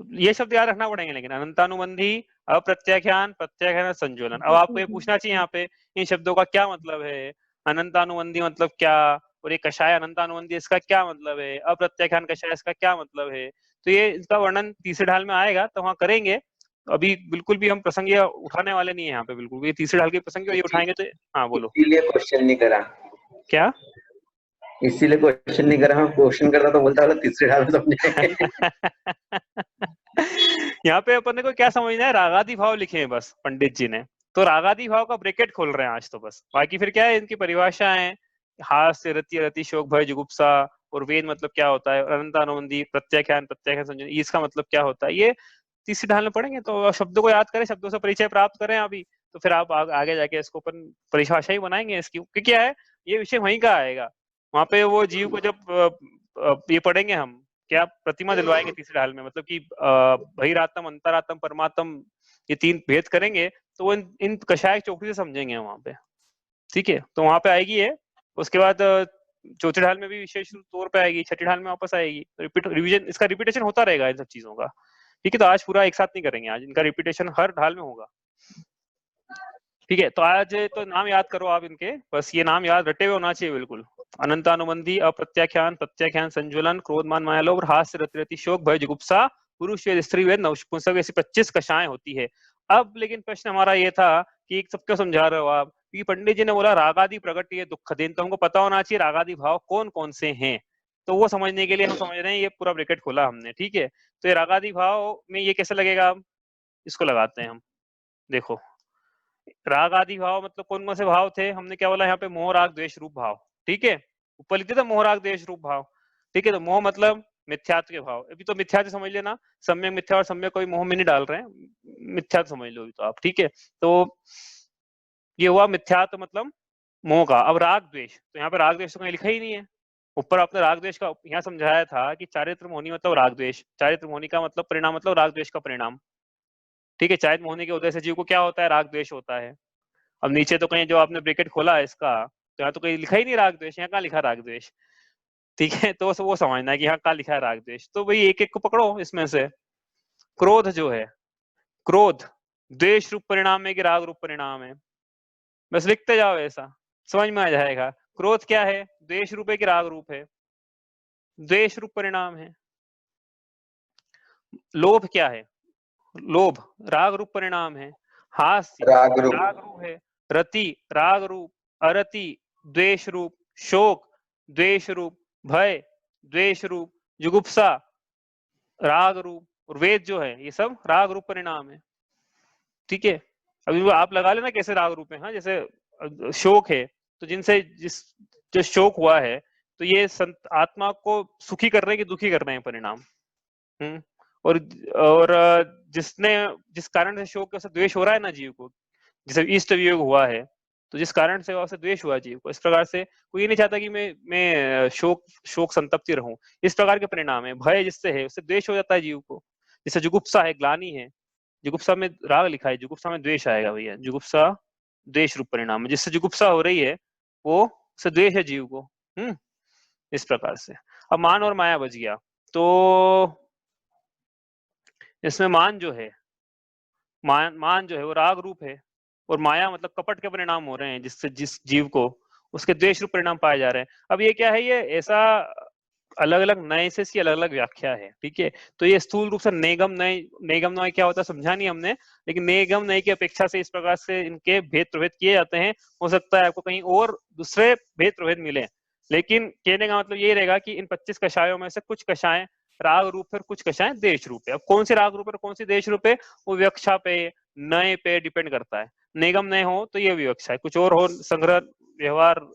Speaker 1: ये शब्द याद रखना पड़ेंगे, लेकिन अनंतानुबंधी, अप्रत्याख्यान, प्रत्याख्यान, संजुलन। अब आपको ये पूछना चाहिए यहाँ पे इन शब्दों का क्या मतलब है, अनंतानुबंधी मतलब क्या, और ये कषाय अनंतानुबंधी इसका क्या मतलब है, अप्रत्याख्यान कषाय इसका क्या मतलब है। तो ये इसका वर्णन तीसरे ढाल में आएगा, तो वहां करेंगे। अभी बिल्कुल भी हम प्रसंग ये उठाने वाले नहीं है यहाँ पे, बिल्कुल ये तीसरे ढाल के प्रसंग ये उठाएंगे तो। हाँ बोलो।
Speaker 2: इसीलिए क्वेश्चन नहीं करा,
Speaker 1: क्या?
Speaker 2: इसीलिए क्वेश्चन नहीं करा, हम क्वेश्चन करता तो बोलता तीसरे ढाल में समझे
Speaker 1: यहाँ पे अपन को क्या समझना है? रागादि भाव लिखे हैं बस पंडित जी ने, तो रागादि भाव का ब्रैकेट खोल रहे हैं आज तो बस, बाकी फिर क्या है इनकी परिभाषाएं, हास्य, रति, रति शोक भय जुगुप्सा, और वेद मतलब क्या होता है, अनंतानुबंधी, प्रत्याख्यान, प्रत्याख्यान, संयोजन, इसका मतलब क्या होता है, ये तीसरी ढाल में पढ़ेंगे। तो शब्दों को याद करें, शब्दों से परिचय प्राप्त करें अभी, तो फिर आप आगे जाके इसको अपन परिभाषा ही बनाएंगे इसकी, क्योंकि क्या है ये विषय वहीं का आएगा, वहां पे वो जीव को जब ये पढ़ेंगे हम, क्या प्रतिमा दिलवाएंगे तीसरे हाल में, मतलब कि बहिरात्म, अंतरात्म, परमात्म, ये 3 भेद करेंगे, तो वो इन कषाय चौकड़ी से समझेंगे वहां पे, ठीक है। तो वहां पे आएगी ये, उसके बाद चौथे ढाल में भी विशेष तौर पे आएगी, छठी ढाल में वापस आएगी, रिविजन इसका रिपीटेशन होता रहेगा इन सब चीजों का, ठीक है। तो आज पूरा एक साथ नहीं करेंगे, आज इनका रिपीटेशन हर ढाल में होगा, ठीक है। तो आज तो नाम याद करो आप इनके, बस ये नाम याद रटे हुए होना चाहिए बिल्कुल, अनंतानुबंधी, अप्रत्याख्यान, प्रत्याख्यान, संजुलन, क्रोधमान माया लोभ, हास्य, रति रति शोक भय जुगुप्सा, पुरुष वेद, स्त्री वेद, नपुंसक, ऐसी 25 कषाएं होती है। अब लेकिन प्रश्न हमारा ये था कि सबको समझा रहे हो आप कि पंडित जी ने बोला रागादि प्रगट्य दुख देन, तो हमको पता होना चाहिए रागादि भाव कौन कौन से हैं। तो वो समझने के लिए हम समझ रहे हैं, ये पूरा ब्रैकेट खोला हमने, ठीक है। तो ये रागादि भाव में ये कैसे लगेगा, इसको लगाते हैं हम। देखो राग आदि भाव मतलब कौन कौन से भाव थे, हमने क्या बोला यहाँ पे, मोह राग द्वेष रूप भाव, ठीक है। ऊपर लिखे था मोह राग द्वेष रूप भाव, ठीक है। तो मोह मतलब मिथ्यात्व के भाव, अभी तो मिथ्यात्व समझ लेना, सम्यक मिथ्या और सम्यक कोई मोह में नहीं डाल रहे हैं, मिथ्यात्व समझ लो अभी तो आप, ठीक है। तो ये हुआ मिथ्यात्व मतलब मोह का। अब राग द्वेष, तो यहाँ पे राग द्वेष तो कहीं लिखा ही नहीं है। ऊपर आपने राग द्वेष का यहाँ समझाया था कि चारित्र मोहनी मतलब राग द्वेष, चारित्र मोहनी का मतलब परिणाम मतलब राग द्वेष का परिणाम, ठीक है। चारित्र मोहनी के उदय से जीव को क्या होता है, राग द्वेष होता है। अब नीचे तो कहीं जो आपने ब्रैकेट खोला है इसका, तो यहाँ तो कहीं लिखा ही नहीं राग द्वेष, यहाँ कहाँ लिखा राग द्वेष, ठीक है। तो वो समझना है कि यहाँ कहाँ लिखा है राग द्वेष। तो भाई एक एक को पकड़ो इसमें से। क्रोध जो है, क्रोध द्वेष रूप परिणाम है कि राग रूप परिणाम है, बस लिखते जाओ, ऐसा समझ में आ जाएगा। क्रोध क्या है, द्वेष रूप है कि राग रूप है, द्वेष रूप परिणाम है। लोभ क्या है, लोभ राग रूप परिणाम है। हास्य
Speaker 2: राग रूप।
Speaker 1: राग रूप है। रति राग रूप, अरति द्वेष रूप, शोक द्वेष रूप, भय द्वेष रूप, जुगुप्सा राग रूप, और वेद जो है ये सब राग रूप परिणाम है, ठीक है। अभी वो आप लगा लेना कैसे राग रूप है। हाँ, जैसे शोक है, तो जिनसे जो शोक हुआ है, तो ये आत्मा को सुखी कर रहे हैं कि दुखी कर रहे हैं परिणाम। और जिस कारण से शोक से द्वेष हो रहा है ना जीव को, जैसे इष्ट वियोग हुआ है, तो जिस कारण से वहां से द्वेष हुआ जीव को, इस प्रकार से कोई ये नहीं चाहता कि मैं शोक संतप्ति रहूं, इस प्रकार के परिणाम है। भय जिससे है उससे द्वेष हो जाता है जीव को, जैसे जुगुप्सा है, ग्लानि है, जुगुप्सा में राग लिखा है, जुगुप्सा में द्वेष आएगा भैया, जुगुप्सा द्वेष रूप परिणाम है। जिससे जुगुप्सा हो रही है वो उससे द्वेष है जीव को। इस प्रकार से। अब मान और माया बच गया, तो इसमें मान जो है, मान जो है वो राग रूप है, और माया मतलब कपट के परिणाम हो रहे हैं, जिससे जिस जीव को उसके द्वेष रूप परिणाम पाए जा रहे हैं। अब ये क्या है, ये ऐसा अलग अलग नए से इसकी अलग अलग व्याख्या है, ठीक है। तो ये स्थूल रूप से नेगम नय, नेगम नय क्या होता है समझा नहीं हमने, लेकिन नेगम नय की अपेक्षा से इस प्रकार से इनके भेद प्रभेद किए जाते हैं। हो सकता है आपको कहीं और दूसरे भेद प्रभेद मिले, लेकिन कहने का मतलब ये रहेगा कि इन 25 कषायों में से कुछ कषाय राग रूप है, कुछ कषाय देश रूप है। अब कौन से राग रूप है कौन सी देश रूप है, वो विवक्षा पे, नए पे डिपेंड करता है। निगम नए हो तो ये विवक्षा है, कुछ और हो संग्रह व्यवहार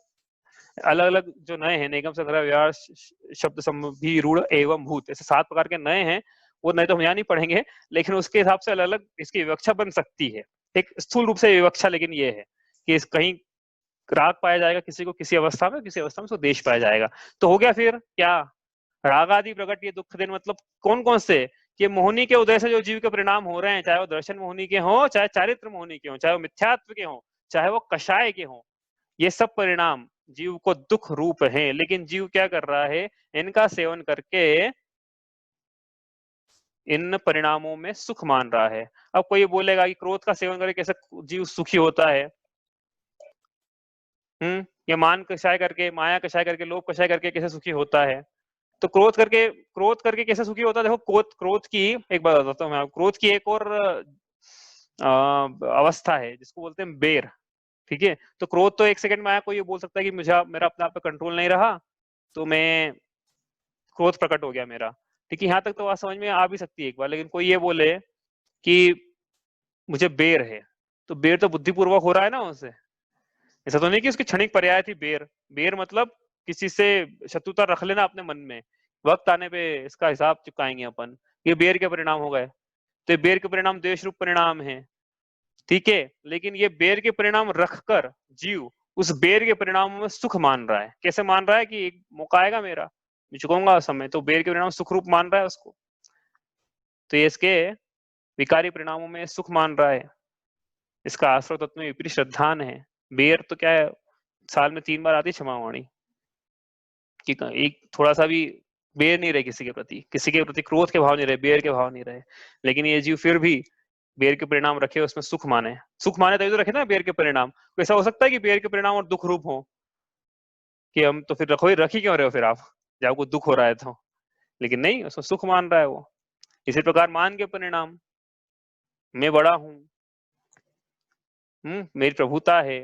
Speaker 1: अलग अलग जो नए हैं, निगम संग्रह व्यवहार शब्द संभि रूढ़ एवं भूत, ऐसे 7 प्रकार के नए हैं। वो नए तो हम यहाँ नहीं पढ़ेंगे, लेकिन उसके हिसाब से अलग अलग इसकी विवक्षा बन सकती है। एक स्थूल रूप से विवक्षा लेकिन ये है कि कहीं राग पाया जाएगा किसी को किसी अवस्था में, किसी अवस्था में उसको देश पाया जाएगा। तो हो गया फिर क्या, राग आदि प्रकट ये दुख देन मतलब कौन कौन से, कि मोहनी के उदय से जो जीव के परिणाम हो रहे हैं, चाहे वो दर्शन मोहनी के हों, चाहे चारित्र मोहनी के हों, चाहे वो मिथ्यात्व के हों, चाहे वो कषाय के हों, ये सब परिणाम जीव को दुख रूप है। लेकिन जीव क्या कर रहा है, इनका सेवन करके इन परिणामों में सुख मान रहा है। अब कोई बोलेगा कि क्रोध का सेवन करके कैसे जीव सुखी होता है, ये मान कषाय करके, माया कषाय करके, लोभ कषाय करके कैसे सुखी होता है। तो क्रोध करके कैसे सुखी होता है, देखो क्रोध की एक बात बताता हूँ मैं, क्रोध की एक और अवस्था है जिसको बोलते हैं बेर, ठीक है। तो क्रोध तो एक सेकंड में आया, कोई ये बोल सकता है कि मुझे मेरा अपने आप पे कंट्रोल नहीं रहा, तो मैं क्रोध प्रकट हो गया मेरा, ठीक है। यहाँ तक तो बात समझ में आ भी सकती है एक बार। लेकिन कोई ये बोले कि मुझे बेर है, तो बेर तो बुद्धिपूर्वक हो रहा है ना उससे, ऐसा तो नहीं कि उसकी क्षणिक पर्याय थी बेर। बेर मतलब किसी से शत्रुता रख लेना अपने मन में, वक्त आने पे इसका हिसाब चुकाएंगे अपन, ये बेर के परिणाम हो गए। तो बेर के परिणाम देश रूप परिणाम है, ठीक है। लेकिन ये बेर के परिणाम रखकर जीव उस बेर के परिणामों में सुख मान रहा है। कैसे मान रहा है कि एक मौका आएगा मेरा, मैं चुकाऊंगा उस समय, तो बेर के परिणाम सुख रूप मान रहा है उसको, तो ये इसके विकारी परिणामों में सुख मान रहा है। इसका आश्रय तत्व में विपरीत श्रद्धान है। बेर तो क्या है, साल में 3 बार आती क्षमावाणी, कि एक थोड़ा सा भी बेर नहीं रहे किसी के प्रति क्रोध के भाव नहीं रहे, बेर के भाव नहीं रहे। लेकिन ये जीव फिर भी बेर के परिणाम रखे, उसमें सुख माने तभी तो रखे ना बेर के परिणाम। ऐसा हो सकता है कि बेर के परिणाम और दुख रूप हो, कि हम तो फिर रख ही क्यों रहे हो फिर आप, जब आपको दुख हो रहा है तो। लेकिन नहीं, उसमें सुख मान रहा है वो। इसी प्रकार मान के परिणाम, मैं बड़ा हूं, मेरी प्रभुता है,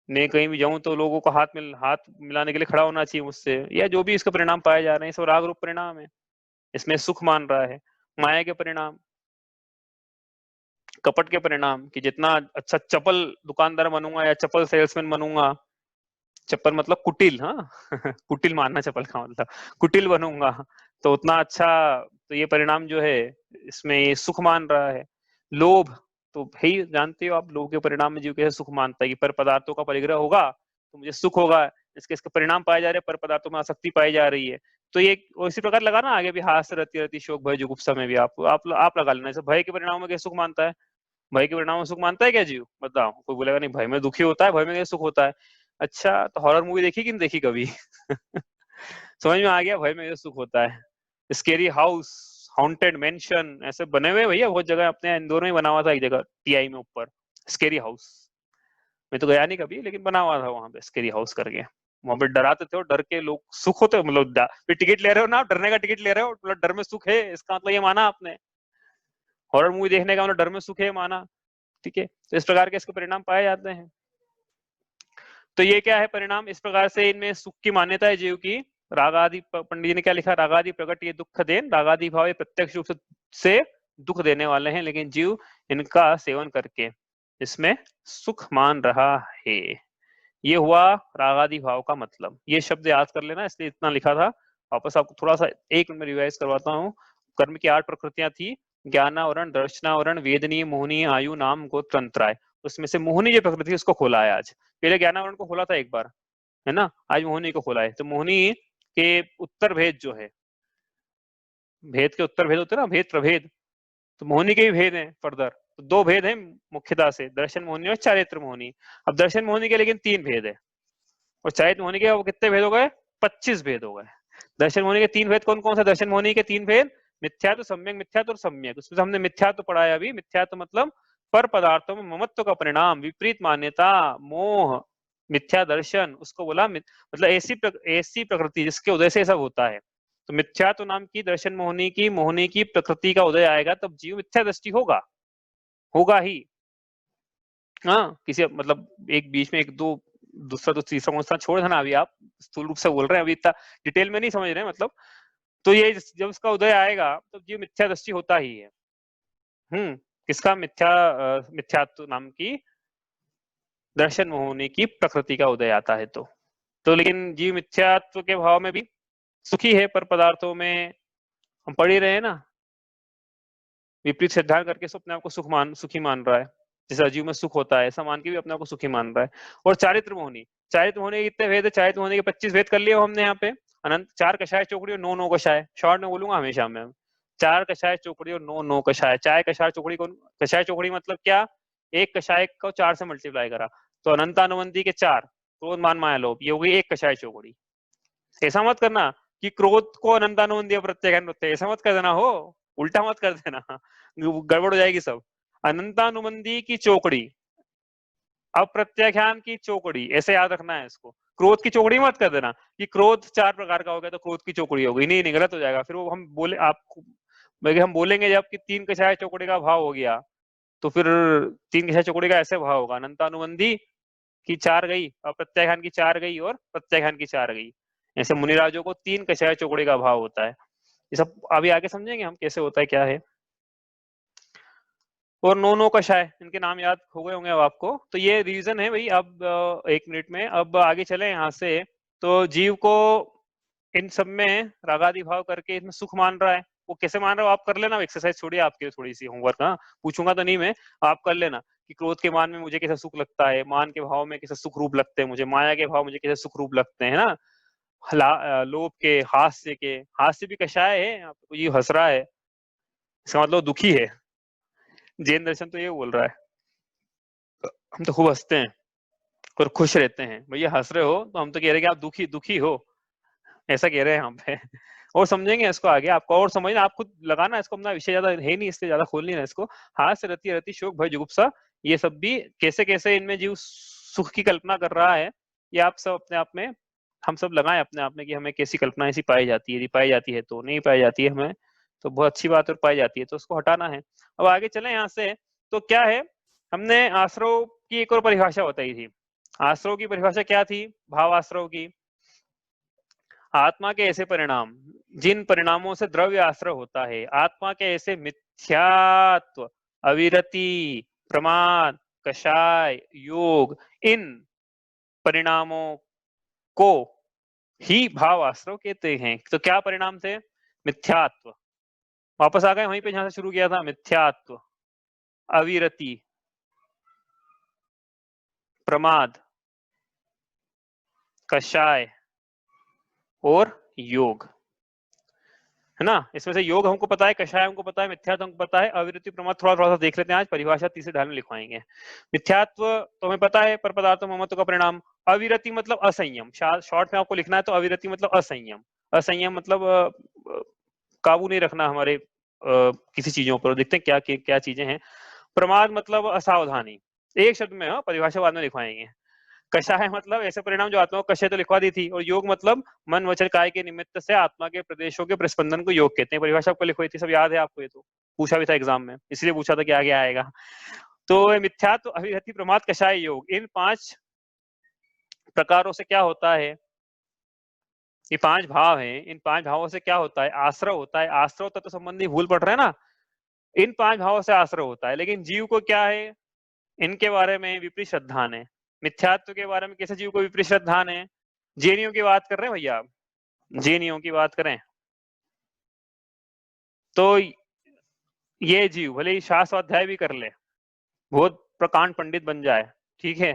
Speaker 1: मैं कहीं भी जाऊं तो लोगों को हाथ मिलाने के लिए खड़ा होना चाहिए मुझसे, या जो भी इसके परिणाम पाए जा रहे हैं, सब राग रूप परिणाम है। इसमें सुख मान रहा है, माया के परिणाम, कपट के परिणाम, कि जितना अच्छा चप्पल दुकानदार बनूंगा या चप्पल सेल्समैन बनूंगा, चप्पल मतलब कुटिल, हाँ कुटिल मानना चप्पल का मतलब, कुटिल बनूंगा तो उतना अच्छा, तो ये परिणाम जो है इसमें ये सुख मान रहा है। लोभ, तो भाई जानते हो आप, लोभ के परिणाम में जीव कैसे सुख मानता है कि पर पदार्थों का परिग्रह होगा तो मुझे सुख होगा, इसके परिणाम पाए जा रहे हैं, पर पदार्थों में आसक्ति पाई जा रही है। तो ये इसी प्रकार लगा ना आगे भी, हास्य रति रति शोक भय जुगुप्सा में भी आप लगा लेना। जैसे भय के परिणाम में कैसे सुख मानता है, भय के परिणाम में सुख मानता है क्या जीव, बताओ। कोई बोलेगा नहीं भय में दुखी होता है, भय में कैसे सुख होता है। अच्छा, तो हॉरर मूवी देखी कि नहीं देखी कभी समझ में आ गया भय में कैसे सुख होता है। स्केरी हाउस, हॉन्टेड मेंशन, ऐसे बने हुए भैया बहुत जगह, अपने इंदौर में बना हुआ था एक जगह टीआई में ऊपर, स्केरी हाउस। मैं तो गया नहीं कभी, लेकिन बना हुआ था वहां पे स्केरी हाउस करके। वहां पे डराते थे और डर के लोग सुख होते, मतलब टिकट ले रहे हो ना, डरने का टिकट ले रहे हो, मतलब डर में सुख है, इसका मतलब ये माना आपने। हॉरर मूवी देखने का मतलब डर में सुख है माना, ठीक है। तो इस प्रकार के इसके परिणाम पाए जाते हैं। तो ये क्या है परिणाम, इस प्रकार से इनमें सुख की मान्यता है जीव की। रागादि, पंडित जी ने क्या लिखा, रागादि प्रकट ये दुख देन, रागादि भाव ये प्रत्यक्ष रूप से दुख देने वाले हैं, लेकिन जीव इनका सेवन करके इसमें सुख मान रहा है। ये हुआ रागादि भाव का मतलब। ये शब्द याद कर लेना, इसलिए इतना लिखा था। वापस आपको थोड़ा सा 1 मिनट में रिवाइज करवाता हूँ। कर्म की 8 प्रकृतियां थी, ज्ञानावरण, दर्शनावरण, वेदनीय, मोहनीय, आयु, नाम, गोत्र, अंतराय। उसमें से मोहनी जो प्रकृति उसको खोला है आज। पहले ज्ञानावरण को खोला था एक बार, है ना, आज मोहनी को खोला है। तो मोहनी के उत्तर भेद जो है, भेद के उत्तर भेद होते हैं ना, भेद प्रभेद, तो मोहनी के भी भेद हैं फर्दर। तो 2 भेद हैं मुख्यतः से, दर्शन मोहनी और चारित्र मोहनी। अब दर्शन मोहनी के लेकिन 3 भेद है, और चारित्र मोहनी के वो कितने भेद हो गए, 25 भेद हो गए। दर्शन मोहनी के 3 भेद कौन कौन सा, दर्शन मोहनी के 3 भेद, मिथ्यात्व, सम्यक मिथ्यात्व और सम्यक। उसमें हमने मिथ्यात्व पढ़ाया अभी। मिथ्यात्व मतलब पर पदार्थों में ममत्व का परिणाम, विपरीत मान्यता, मोह, मिथ्या दर्शन, उसको बोला मतलब ऐसी प्रकृति जिसके उदय से सब होता है। तो मिथ्यात्व नाम की दर्शन मोहनी की प्रकृति का उदय आएगा तब जीव मिथ्या दृष्टि होगा ही। हाँ, किसी मतलब एक बीच में 1 2 दूसरा तो तीसरा कौन सा छोड़ देना, अभी आप स्थूल रूप से बोल रहे हैं, अभी इतना डिटेल में नहीं समझ रहे हैं मतलब। तो ये जब उसका उदय आएगा तो जीव मिथ्या दृष्टि होता ही है। किसका, मिथ्यात्व नाम की दर्शन मोहनी की प्रकृति का उदय आता है। तो लेकिन जीव मिथ्यात्व के भाव में भी सुखी है, पर पदार्थों में हम पढ़ ही रहे हैं ना, विपरीत सिद्धांत करके अपने आप को सुखी मान रहा है। जैसे अजीव में सुख होता है, ऐसा मान के भी अपने आप को सुखी मान रहा है। और चारित्र मोहनी के कितने भेद है, चारित्र मोहनी के 25 भेद कर लिए हमने यहाँ पे। अनंत 4 कषाय चौकड़ी और 9 कषाय, शॉर्ट में बोलूंगा हमेशा मैं। 4 कषाय चौकड़ी और 9 कषाय। चाय कषाय चौकड़ी को, कषाय चौकड़ी मतलब क्या, 1 कषाय को 4 से मल्टीप्लाई करा, तो अनंतानुबंधी के 4, क्रोध मान माया लोभ, ये हो गई 1 कषाय चौकड़ी। ऐसा मत करना कि क्रोध को अनंतानुबंधी प्रत्यय, ऐसा मत कर देना, हो उल्टा मत कर देना, गड़बड़ हो जाएगी सब। अनंतानुबंधी की चौकड़ी, अप्रत्याख्यान की चौकड़ी, ऐसे याद रखना है इसको। क्रोध की चौकड़ी मत कर देना कि क्रोध 4 प्रकार का हो गया तो क्रोध की चौकड़ी हो गई, नहीं गलत हो जाएगा। फिर वो हम बोलेंगे जब कि 3 कषाय चौकड़ी का भाव हो गया, तो फिर 3 कषाय चौकड़ी का ऐसे भाव होगा, अनंतानुबंधी की 4 गई, अप्रत्याख्यान की 4 गई और प्रत्याख्यान की 4 गई। ऐसे मुनिराजों को 3 कषाय चौकड़ी का भाव होता है। ये सब अभी आगे समझेंगे हम कैसे होता है क्या है। और 9 कषाय, इनके नाम याद हो गए होंगे अब आपको। तो ये रीजन है भाई। अब 1 मिनट में अब आगे चले यहाँ से। तो जीव को इन सब में रागादि भाव करके इसमें सुख मान रहा है। वो कैसे मान रहा हो आप कर लेना, एक्सरसाइज छोड़िए, आपके थोड़ी सी होमवर्क, हाँ पूछूंगा तो नहीं मैं, आप कर लेना कि क्रोध के मान में मुझे कैसे सुख लगता है, मान के भाव में कैसे सुख रूप लगते हैं मुझे, माया के भाव मुझे कैसे सुख रूप लगते हैं ना, लोभ के, हास्य भी कषाय है, ये हंस रहा है इसका मतलब दुखी है। जैन दर्शन तो ये बोल रहा है हम तो खूब हंसते हैं और खुश रहते हैं। भैया हंस रहे हो तो हम तो कह रहे हैं कि आप दुखी हो, ऐसा कह रहे हैं हम पे। और समझेंगे इसको आगे, आपको और समझना, आप खुद लगाना इसको, अपना विषय ज्यादा है नहीं इसलिए ज्यादा खोल नहीं रहा इसको। हास्य रति रति शोक भय जुगुप्सा, ये सब भी कैसे कैसे इनमें जीव सुख की कल्पना कर रहा है, ये आप सब अपने आप में, हम सब लगाएं अपने आप में कि हमें कैसी कल्पना ऐसी पाई जाती है, यदि पाई जाती है तो, नहीं पाई जाती है हमें तो बहुत अच्छी बात, और पाई जाती है तो उसको हटाना है। अब आगे चले यहाँ से। तो क्या है, हमने आश्रव की एक और परिभाषा बताई थी। आश्रव की परिभाषा क्या थी? भाव आश्रव की, आत्मा के ऐसे परिणाम जिन परिणामों से द्रव्य आश्रय होता है, आत्मा के ऐसे मिथ्यात्व, अविरति, प्रमाद, कषाय, योग, इन परिणामों को ही भाव आश्रय कहते हैं। तो क्या परिणाम थे? मिथ्यात्व, वापस आ गए वहीं पे जहां से शुरू किया था, मिथ्यात्व, अविरति, प्रमाद, कषाय और योग, है ना। इसमें से योग हमको पता है, कषाय हमको पता है, मिथ्यात्व हमको पता है, अविरति प्रमाद थोड़ा थोड़ा सा देख लेते हैं आज, परिभाषा तीसरे ढाल में लिखवाएंगे। मिथ्यात्व तो हमें पता है, पर पदार्थ ममत्व का परिणाम। अविरति मतलब असंयम, शॉर्ट में आपको लिखना है तो अविरति मतलब असंयम। असंयम मतलब काबू नहीं रखना हमारे किसी चीजों पर। देखते हैं क्या क्या चीजें हैं। प्रमाद मतलब असावधानी, एक शब्द में, परिभाषा बाद में लिखवाएंगे। कषाय मतलब ऐसे परिणाम जो आत्मा को कषय तो लिखवा दी थी, और योग मतलब मन वचन काय के निमित्त से आत्मा के प्रदेशों के प्रस्पंदन को योग कहते हैं। परिभाषा आपको लिखवाई थी, सब याद है आपको? ये तो पूछा भी था एग्जाम में, इसलिए पूछा था कि आगे आएगा। तो मिथ्यात्व, अविरति, प्रमाद, कषाय, योग, इन 5 प्रकारों से क्या होता है? ये 5 भाव हैं, इन 5 भावों से क्या होता है? आश्रय होता है। आश्रय तत्व संबंधी भूल पड़ रहे हैं ना, इन 5 भावों से आश्रय होता है। लेकिन जीव को क्या है? इनके बारे में विपरीत श्रद्धान है। मिथ्यात्व के बारे में कैसे जीव को विपरीत श्रद्धान है? जैनियों की बात कर रहे हैं भैया, जैनियों की बात करें तो ये जीव भले ही शास्त्र अध्याय भी कर ले, बहुत प्रकांड पंडित बन जाए, ठीक है,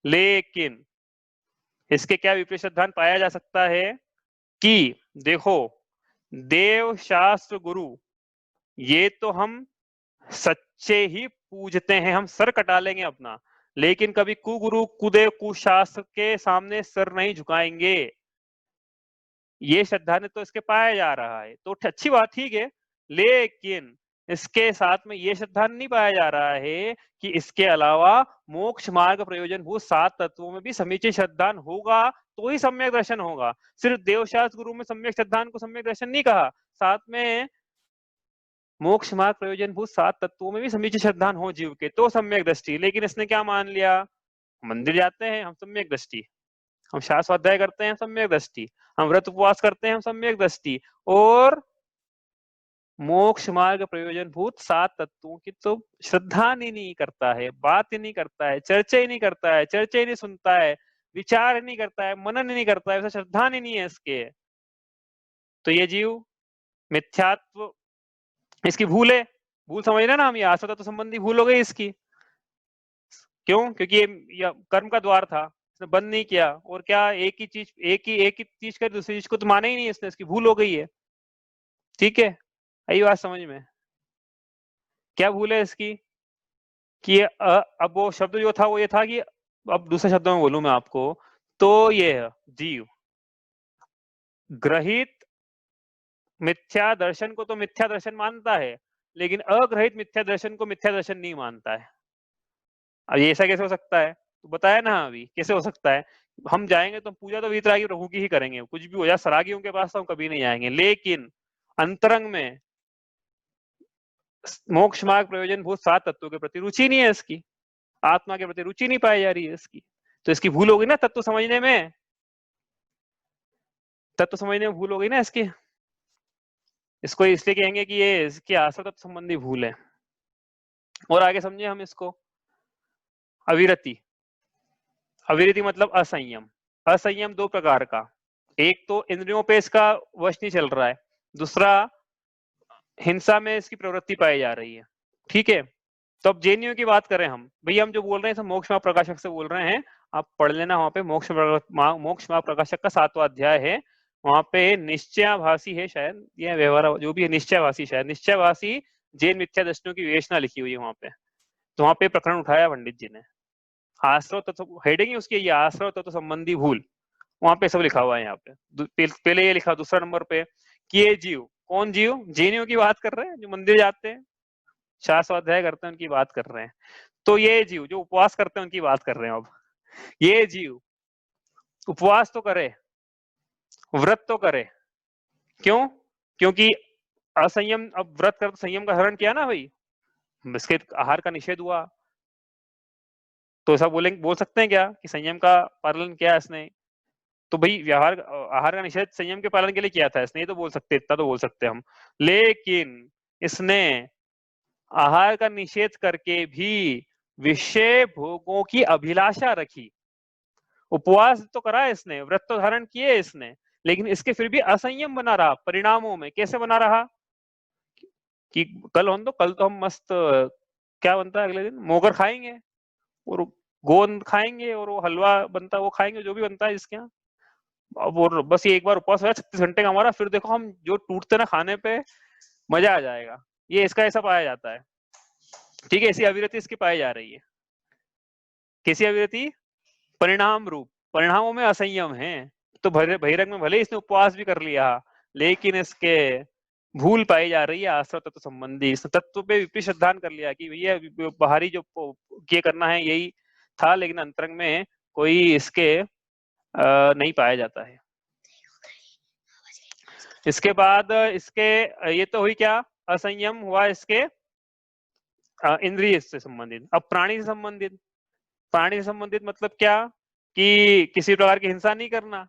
Speaker 1: लेकिन इसके क्या विपरीत श्रद्धान पाया जा सकता है कि देखो, देव शास्त्र गुरु ये तो हम सच्चे ही पूजते हैं, हम सर कटा लेंगे अपना, लेकिन कभी कुगुरु, कुदेव, कुशास्त्र के सामने सर नहीं झुकाएंगे। ये श्रद्धा ने तो इसके पाया जा रहा है, तो अच्छी बात, ठीक है, लेकिन इसके साथ में ये श्रद्धा नहीं पाया जा रहा है कि इसके अलावा मोक्ष मार्ग प्रयोजन भूत 7 तत्वों में भी समीचीन श्रद्धान होगा तो ही सम्यक दर्शन होगा। सिर्फ देवशास्त्र गुरु में सम्यक श्रद्धान को सम्यक दर्शन नहीं कहा, साथ में मोक्ष मार्ग प्रयोजन भूत 7 तत्वों में भी समीचीन श्रद्धान हो जीव के तो सम्यक दृष्टि। लेकिन इसने क्या मान लिया? मंदिर जाते हैं हम सम्यक दृष्टि, हम शास्त्र अध्याय करते हैं सम्यक दृष्टि, हम व्रत उपवास करते हैं हम सम्यक दृष्टि, और मोक्ष मार्ग प्रयोजन भूत 7 तत्वों की तो श्रद्धा ही नहीं करता है, बात ही नहीं करता है, चर्चा ही नहीं करता है, चर्चा ही नहीं सुनता है, विचार ही नहीं करता है, मनन ही नहीं करता है, श्रद्धा ही नहीं है इसके। तो ये जीव मिथ्यात्व, इसकी भूल है, भूल समझ रहे ना हम, ये आश्रय तत्व संबंधी भूल हो गई इसकी। क्यों? क्योंकि ये कर्म का द्वार था, इसने बंद नहीं किया, और क्या एक ही चीज कर दूसरी चीज को तो माना ही नहीं इसने, इसकी भूल हो गई है, ठीक है। यही बात समझ में। क्या भूल है इसकी कि अब वो शब्द जो था वो ये था कि, अब दूसरे शब्दों में बोलूं मैं आपको, तो ये है जीव ग्रहित मिथ्या दर्शन को तो मिथ्या दर्शन मानता है, लेकिन अग्रहित मिथ्या दर्शन को मिथ्या दर्शन नहीं मानता है। अब ये ऐसा कैसे हो सकता है? तो बताया ना अभी कैसे हो सकता है। हम जाएंगे तो पूजा तो वीतरागी प्रभु की ही करेंगे, कुछ भी हो जाए, सरागियों के पास तो हम कभी नहीं आएंगे, लेकिन अंतरंग में मोक्ष मार्ग प्रयोजन भूत 7 तत्वों के प्रति रुचि नहीं है इसकी, आत्मा के प्रति रुचि नहीं पाई जा रही है इसकी। तो इसकी भूल होगी ना तत्व समझने में, तत्व समझने में भूल हो गई ना इसकी। इसको इसलिए कहेंगे कि ये इसकी आश्रय तत्व संबंधी भूल है। और आगे समझे हम इसको। अविरति, अविरति मतलब असंयम। असंयम 2 प्रकार का, एक तो इंद्रियों पे इसका वश नहीं चल रहा है, दूसरा हिंसा में इसकी प्रवृत्ति पाई जा रही है, ठीक है। तो अब जैनियों की बात करें हम, भैया हम जो बोल रहे हैं सब मोक्ष मार्ग प्रकाशक से बोल रहे हैं, आप पढ़ लेना, वहां पे मोक्ष मार्ग प्रकाशक का 7वां अध्याय है, वहां पे निश्चयाभासी है शायद, यह व्यवहार जो भी है, निश्चयाभासी, शायद निश्चयाभासी जैन मिथ्या दर्शनों की विवेचना लिखी हुई है वहां पे। तो वहां पे प्रकरण उठाया पंडित जी ने, आश्रय तत्व हेडिंग है उसकी, ये आश्रय तत्व संबंधी भूल, वहां पे सब लिखा हुआ है। यहाँ पे पहले ये लिखा, दूसरा नंबर पे कि ये जीव, कौन जीव? जैनियों की बात कर रहे हैं, जो मंदिर जाते हैं, शास्त्र अध्याय करते हैं, उनकी बात कर रहे हैं। तो ये जीव जो उपवास करते हैं उनकी बात कर रहे हैं। अब ये जीव उपवास तो करे, व्रत तो करे, क्यों? क्योंकि असंयम, अब व्रत कर संयम का हरण किया ना भाई, इसके आहार का निषेध हुआ, तो ऐसा बोल सकते हैं क्या कि संयम का पालन किया इसने? तो भाई व्यवहार आहार का निषेध संयम के पालन के लिए किया था इसने, ये तो बोल सकते, इतना तो बोल सकते हम। लेकिन इसने आहार का निषेध करके भी विषय भोगों की अभिलाषा रखी। उपवास तो करा इसने, व्रत तो धारण किए इसने, लेकिन इसके फिर भी असंयम बना रहा परिणामों में। कैसे बना रहा कि कल तो हम मस्त क्या बनता है अगले दिन, मोगर खाएंगे और गोंद खाएंगे और वो हलवा बनता है वो खाएंगे, जो भी बनता है जिसके यहाँ। अब और बस ये एक बार उपवास हो 36 घंटे का हमारा, फिर देखो हम जो टूटते ना खाने पे, मजा आ जाएगा। ये इसका ऐसा पाया जाता है। ठीक है, ऐसी अविरति इसकी पाई जा रही है। कैसी अविरति? परिणाम रूप, परिणामों में असंयम है। तो बहिरंग में भले इसने उपवास भी कर लिया, लेकिन इसके भूल पाई जा रही है आश्रव तत्व संबंधी। इस तत्व पे विपरीत श्रद्धान कर लिया कि भैया बाहरी जो ये करना है यही था, लेकिन अंतरंग में कोई इसके नहीं पाया जाता है। इसके बाद इसके ये तो हुई क्या, असंयम हुआ इसके इंद्रिय से संबंधित। अब प्राणी से संबंधित, प्राणी से संबंधित मतलब क्या कि किसी प्रकार की हिंसा नहीं करना,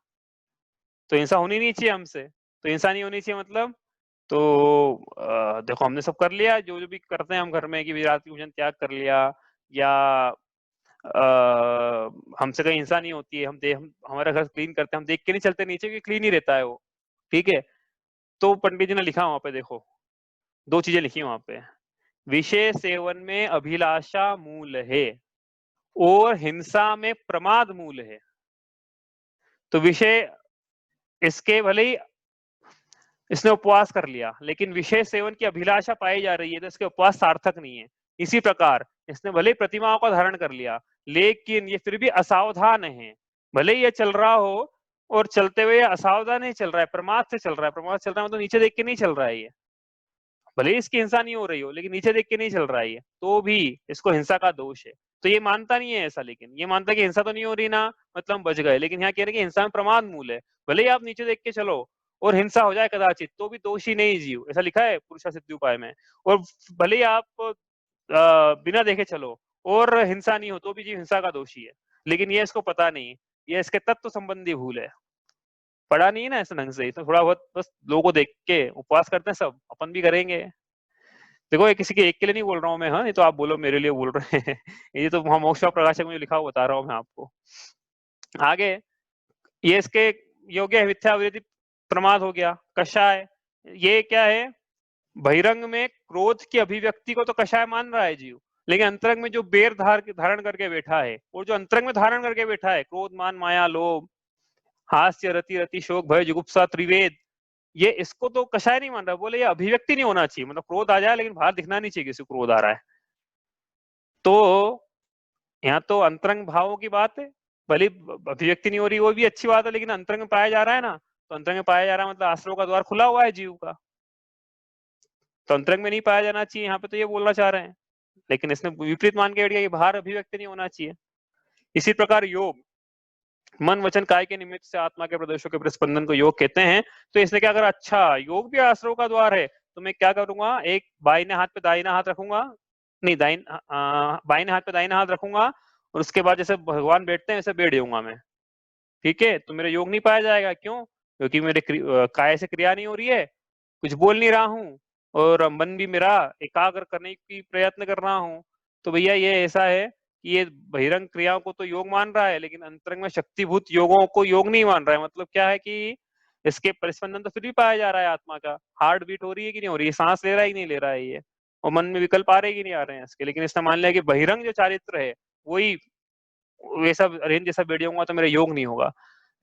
Speaker 1: तो हिंसा होनी नहीं चाहिए हमसे। तो हिंसा नहीं होनी चाहिए मतलब, तो देखो हमने सब कर लिया जो जो भी करते हैं हम घर में, कि रात की भोजन त्याग कर लिया, या हमसे कहीं हिंसा नहीं होती है, हम हमारा घर क्लीन करते हैं, हम देख के नहीं चलते नीचे कि क्लीन ही रहता है वो। ठीक है, तो पंडित जी ने लिखा वहां पे, देखो दो चीजें लिखी वहां पे, विषय सेवन में अभिलाषा मूल है और हिंसा में प्रमाद मूल है। तो विषय इसके भले ही इसने उपवास कर लिया, लेकिन विषय सेवन की अभिलाषा पाई जा रही है, तो इसके उपवास सार्थक नहीं है। इसी प्रकार इसने भले ही प्रतिमाओं का धारण कर लिया, लेकिन ये फिर भी असावधान है। भले ही ये चल रहा हो और चलते हुए असावधान नहीं चल रहा है, प्रमाद से चल रहा है। प्रमाद चल रहा है मतलब नीचे देख के नहीं चल रहा है ये, भले ही इसकी हिंसा नहीं हो रही हो, लेकिन नीचे देख के नहीं चल रहा है ये, तो भी इसको हिंसा का दोष है। तो ये मानता नहीं है ऐसा, लेकिन ये मानता है कि हिंसा तो नहीं हो रही ना, मतलब हम बच गए। लेकिन यहाँ कह रहे हैं कि हिंसा में प्रमाद मूल है। भले ही आप नीचे देख के चलो और हिंसा हो जाए कदाचित, तो भी दोषी नहीं जीव, ऐसा लिखा है पुरुषा सिद्धि उपाय में। और भले ही आप बिना देखे चलो और हिंसा नहीं हो, तो भी जीव हिंसा का दोषी है। लेकिन ये इसको पता नहीं, ये इसके तत्व संबंधी भूल है, पढ़ा नहीं है ना ऐसे ढंग से। तो थोड़ा बहुत बस लोगों को देख के उपवास करते हैं सब, अपन भी करेंगे। देखो ये किसी के एक के लिए नहीं बोल रहा हूँ मैं, हाँ, ये तो आप बोलो मेरे लिए बोल रहे हैं। ये तो वहां मोक्ष प्रकाशक में लिखा हुआ बता रहा हूँ मैं आपको। आगे ये इसके योग्य मिथ्या अविरति प्रमाद हो गया। कषाय, ये क्या है, बहिरंग में क्रोध की अभिव्यक्ति को तो कषाय मान रहा है जीव, लेकिन अंतरंग में जो बेर धारण करके बैठा है, और जो अंतरंग में धारण करके बैठा है, क्रोध मान माया लोभ हास्य रति रति शोक भय जुगुप्सा त्रिवेद, ये इसको तो कषाय नहीं मान रहा। बोले ये अभिव्यक्ति नहीं होना चाहिए, मतलब क्रोध आ जाए लेकिन बाहर दिखना नहीं चाहिए किसी को क्रोध आ रहा है। तो यहाँ तो अंतरंग भावों की बात है, भले अभिव्यक्ति नहीं हो रही वो भी अच्छी बात है, लेकिन अंतरंग में पाया जा रहा है ना, तो अंतरंग में पाया जा रहा है मतलब आश्रव का द्वार खुला हुआ है जीव का, तो अंतरंग में नहीं पाया जाना चाहिए। यहाँ पे तो ये बोलना चाह रहे हैं, लेकिन इसने विपरीत मान के बैठ गया कि बाहर अभिव्यक्ति नहीं होना चाहिए। इसी प्रकार योग, मन वचन काय के निमित्त से आत्मा के प्रदेशों के प्रतिस्पंदन को योग कहते हैं। तो इसने क्या करा, अच्छा योग भी आश्रव का द्वार है, तो मैं क्या करूंगा, एक बाइने हाथ पे दाहिना हाथ रखूंगा, नहीं बाइने हाथ पे दाहिना हाथ रखूंगा, और उसके बाद जैसे भगवान बैठते हैं वैसे बैठ जाऊंगा मैं। ठीक है, तो मेरा योग नहीं पाया जाएगा। क्यों? क्योंकि मेरे काय से क्रिया नहीं हो रही है, कुछ बोल नहीं रहा हूँ, और मन भी मेरा एकाग्र करने की प्रयत्न कर रहा हूँ। तो भैया ये ऐसा है कि ये बहिरंग क्रियाओं को तो योग मान रहा है, लेकिन अंतरंग में शक्तिभूत योगों को योग नहीं मान रहा है। मतलब क्या है कि इसके परिस्पंदन तो फिर भी पाया जा रहा है आत्मा का, हार्ट बीट हो रही है कि नहीं हो रही है, सांस ले रहा है कि नहीं ले रहा है ये, और मन में विकल्प आ रहे कि नहीं आ रहे हैं इसके। लेकिन इसने मान लिया कि बहिरंग जो चारित्र है वही वैसा रेंज जैसा बैठ जाऊंगा तो मेरा योग नहीं होगा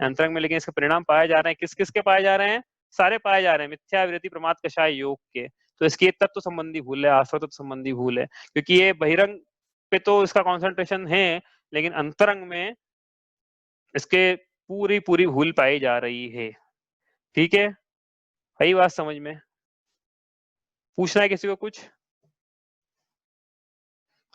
Speaker 1: अंतरंग में। लेकिन इसके परिणाम पाए जा रहे हैं, किस किस के पाए जा रहे हैं, सारे पाए जा रहे हैं, मिथ्या विरति प्रमाद कषाय योग के। तो इसकी तत्व संबंधी भूल है, आश्रव तत्व संबंधी भूल है, क्योंकि ये बहिरंग पे तो इसका कॉन्सेंट्रेशन है, लेकिन अंतरंग में इसके पूरी पूरी भूल पाई जा रही है। ठीक है, वही बात समझ में? पूछना है किसी को कुछ?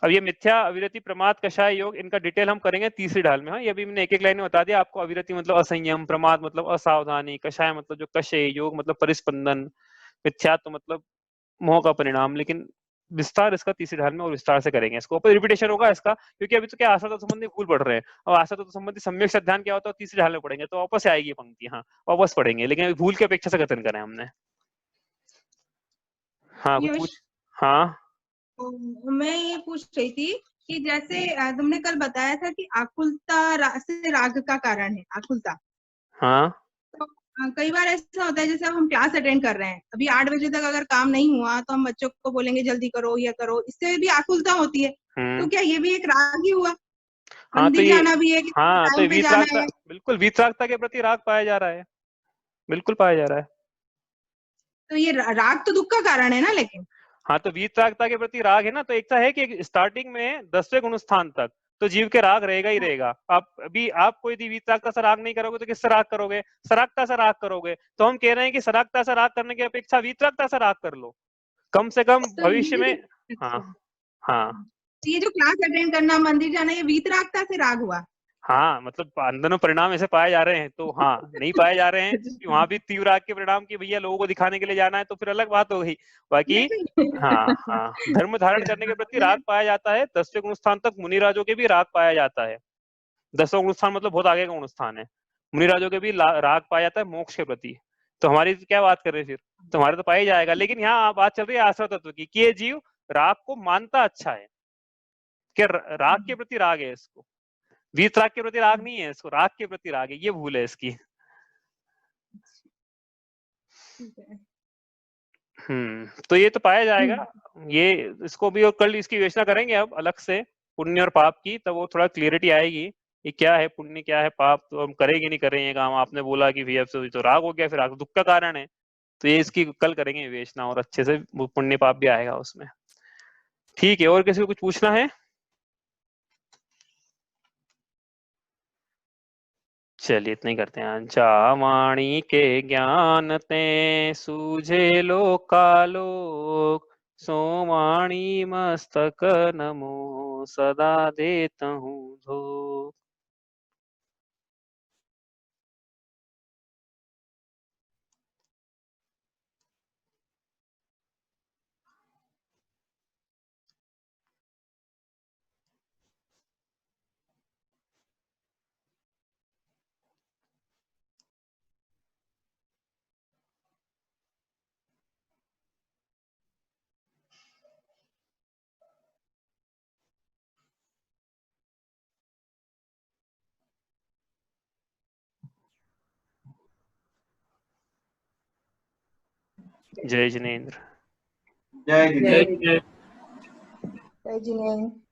Speaker 1: अब ये मिथ्या अविरति प्रमाद कषाय योग, इनका डिटेल हम करेंगे तीसरी ढाल में। हाँ, ये अभी मैंने एक एक लाइन में बता दिया आपको। अविरति मतलब असंयम, प्रमाद मतलब असावधानी, कषाय मतलब जो कषे, योग मतलब परिस्पंदन, मिथ्यात्व मतलब मोह का परिणाम। लेकिन विस्तार इसका तीसरी ढाल में और विस्तार से करेंगे इसको, ऊपर रिपीटेशन होगा इसका, क्योंकि अभी तो क्या आश्रय तत्व संबंधी भूल पढ़ रहे हैं, और आश्रय तत्व संबंधी सम्यक संध्यान क्या होता है तीसरी ढाल में पढ़ेंगे, तो वापस से आएगी ये पंक्ति, हाँ वापस पढ़ेंगे, लेकिन अभी भूल की अपेक्षा से कथन करें हमने। हाँ कुछ पूछ, हाँ
Speaker 5: मैं ये पूछ रही थी कि जैसे तुमने कल बताया था कि आकुलता से राग का कारण है, आकुलता।
Speaker 1: हाँ
Speaker 5: तो कई बार ऐसा होता है जैसे अब हम क्लास अटेंड कर रहे हैं, अभी 8 बजे तक अगर काम नहीं हुआ तो हम बच्चों को बोलेंगे जल्दी करो, ये करो, इससे भी आकुलता होती है। तो क्या ये भी एक राग ही हुआ?
Speaker 1: हाँ तो
Speaker 5: मंदिर
Speaker 1: ये,
Speaker 5: जाना भी है कि
Speaker 1: हाँ तो
Speaker 5: टाइम पे जाना
Speaker 1: वीतरागता,
Speaker 5: है।
Speaker 1: बिल्कुल वीतरागता के प्रति राग पाया जा रहा है, बिल्कुल पाया जा रहा है।
Speaker 5: तो ये राग तो दुख का कारण है ना, लेकिन
Speaker 1: हाँ तो वीतरागता के प्रति राग है ना, तो एक है कि स्टार्टिंग में 10वें गुण स्थान तक तो जीव के राग रहेगा ही रहेगा। आप अभी आप कोई वीतरागता से राग नहीं करोगे तो किससे राग करोगे? सरागता से राग करोगे। तो हम कह रहे हैं कि सरागता से राग करने की अपेक्षा वीतरागता से राग कर लो, कम से कम
Speaker 5: तो
Speaker 1: भविष्य में।
Speaker 5: अच्छा।
Speaker 1: हाँ हाँ
Speaker 5: तो ये जो क्लास अटेंड करना, मंदिर जाना, ये वीतरागता से राग हुआ?
Speaker 1: हाँ, मतलब अंदर में परिणाम ऐसे पाए जा रहे हैं, तो हाँ नहीं पाए जा रहे हैं कि वहां भी तीव्र राग के परिणाम की भैया लोगों को दिखाने के लिए जाना है, तो फिर अलग बात हो गई। बाकी हाँ हाँ, धर्म धारण करने के प्रति राग पाया जाता है। 10वें गुण स्थान तक मुनिराजों के भी राग पाया जाता है। 10वां गुण स्थान मतलब बहुत आगे का गुण स्थान है। मुनिराजों के भी राग पाया जाता है मोक्ष के प्रति। तो हमारी क्या बात कर रहे हैं फिर, तो हमारे तो पाया जाएगा, लेकिन यहाँ बात चल रही है आश्रय तत्व की, कि ये जीव राग को मानता अच्छा है, कि राग के प्रति राग है इसको, वीतराग के प्रति राग नहीं है इसको, राग के प्रति राग है, ये भूल है इसकी। तो ये तो पाया जाएगा, ये इसको भी, और कल इसकी विवेचना करेंगे अब अलग से पुण्य और पाप की, तब वो थोड़ा क्लियरिटी आएगी कि क्या है पुण्य क्या है पाप, तो हम करेंगे नहीं करेंगे काम। आपने बोला कि भैया तो राग हो गया, फिर राग दुख का कारण है, तो ये इसकी कल करेंगे विवेचना, और अच्छे से पुण्य पाप भी आएगा उसमें। ठीक है, और किसी को कुछ पूछना है? चलिए इतना ही करते हैं। जा वाणी के ज्ञान ते सूझे लोकालोक, सो वाणी मस्तक नमो सदा देता हूँ धोख। जय जिनेन्द्र।
Speaker 2: जय जिनेन्द्र।
Speaker 5: जय जिनेन्द्र।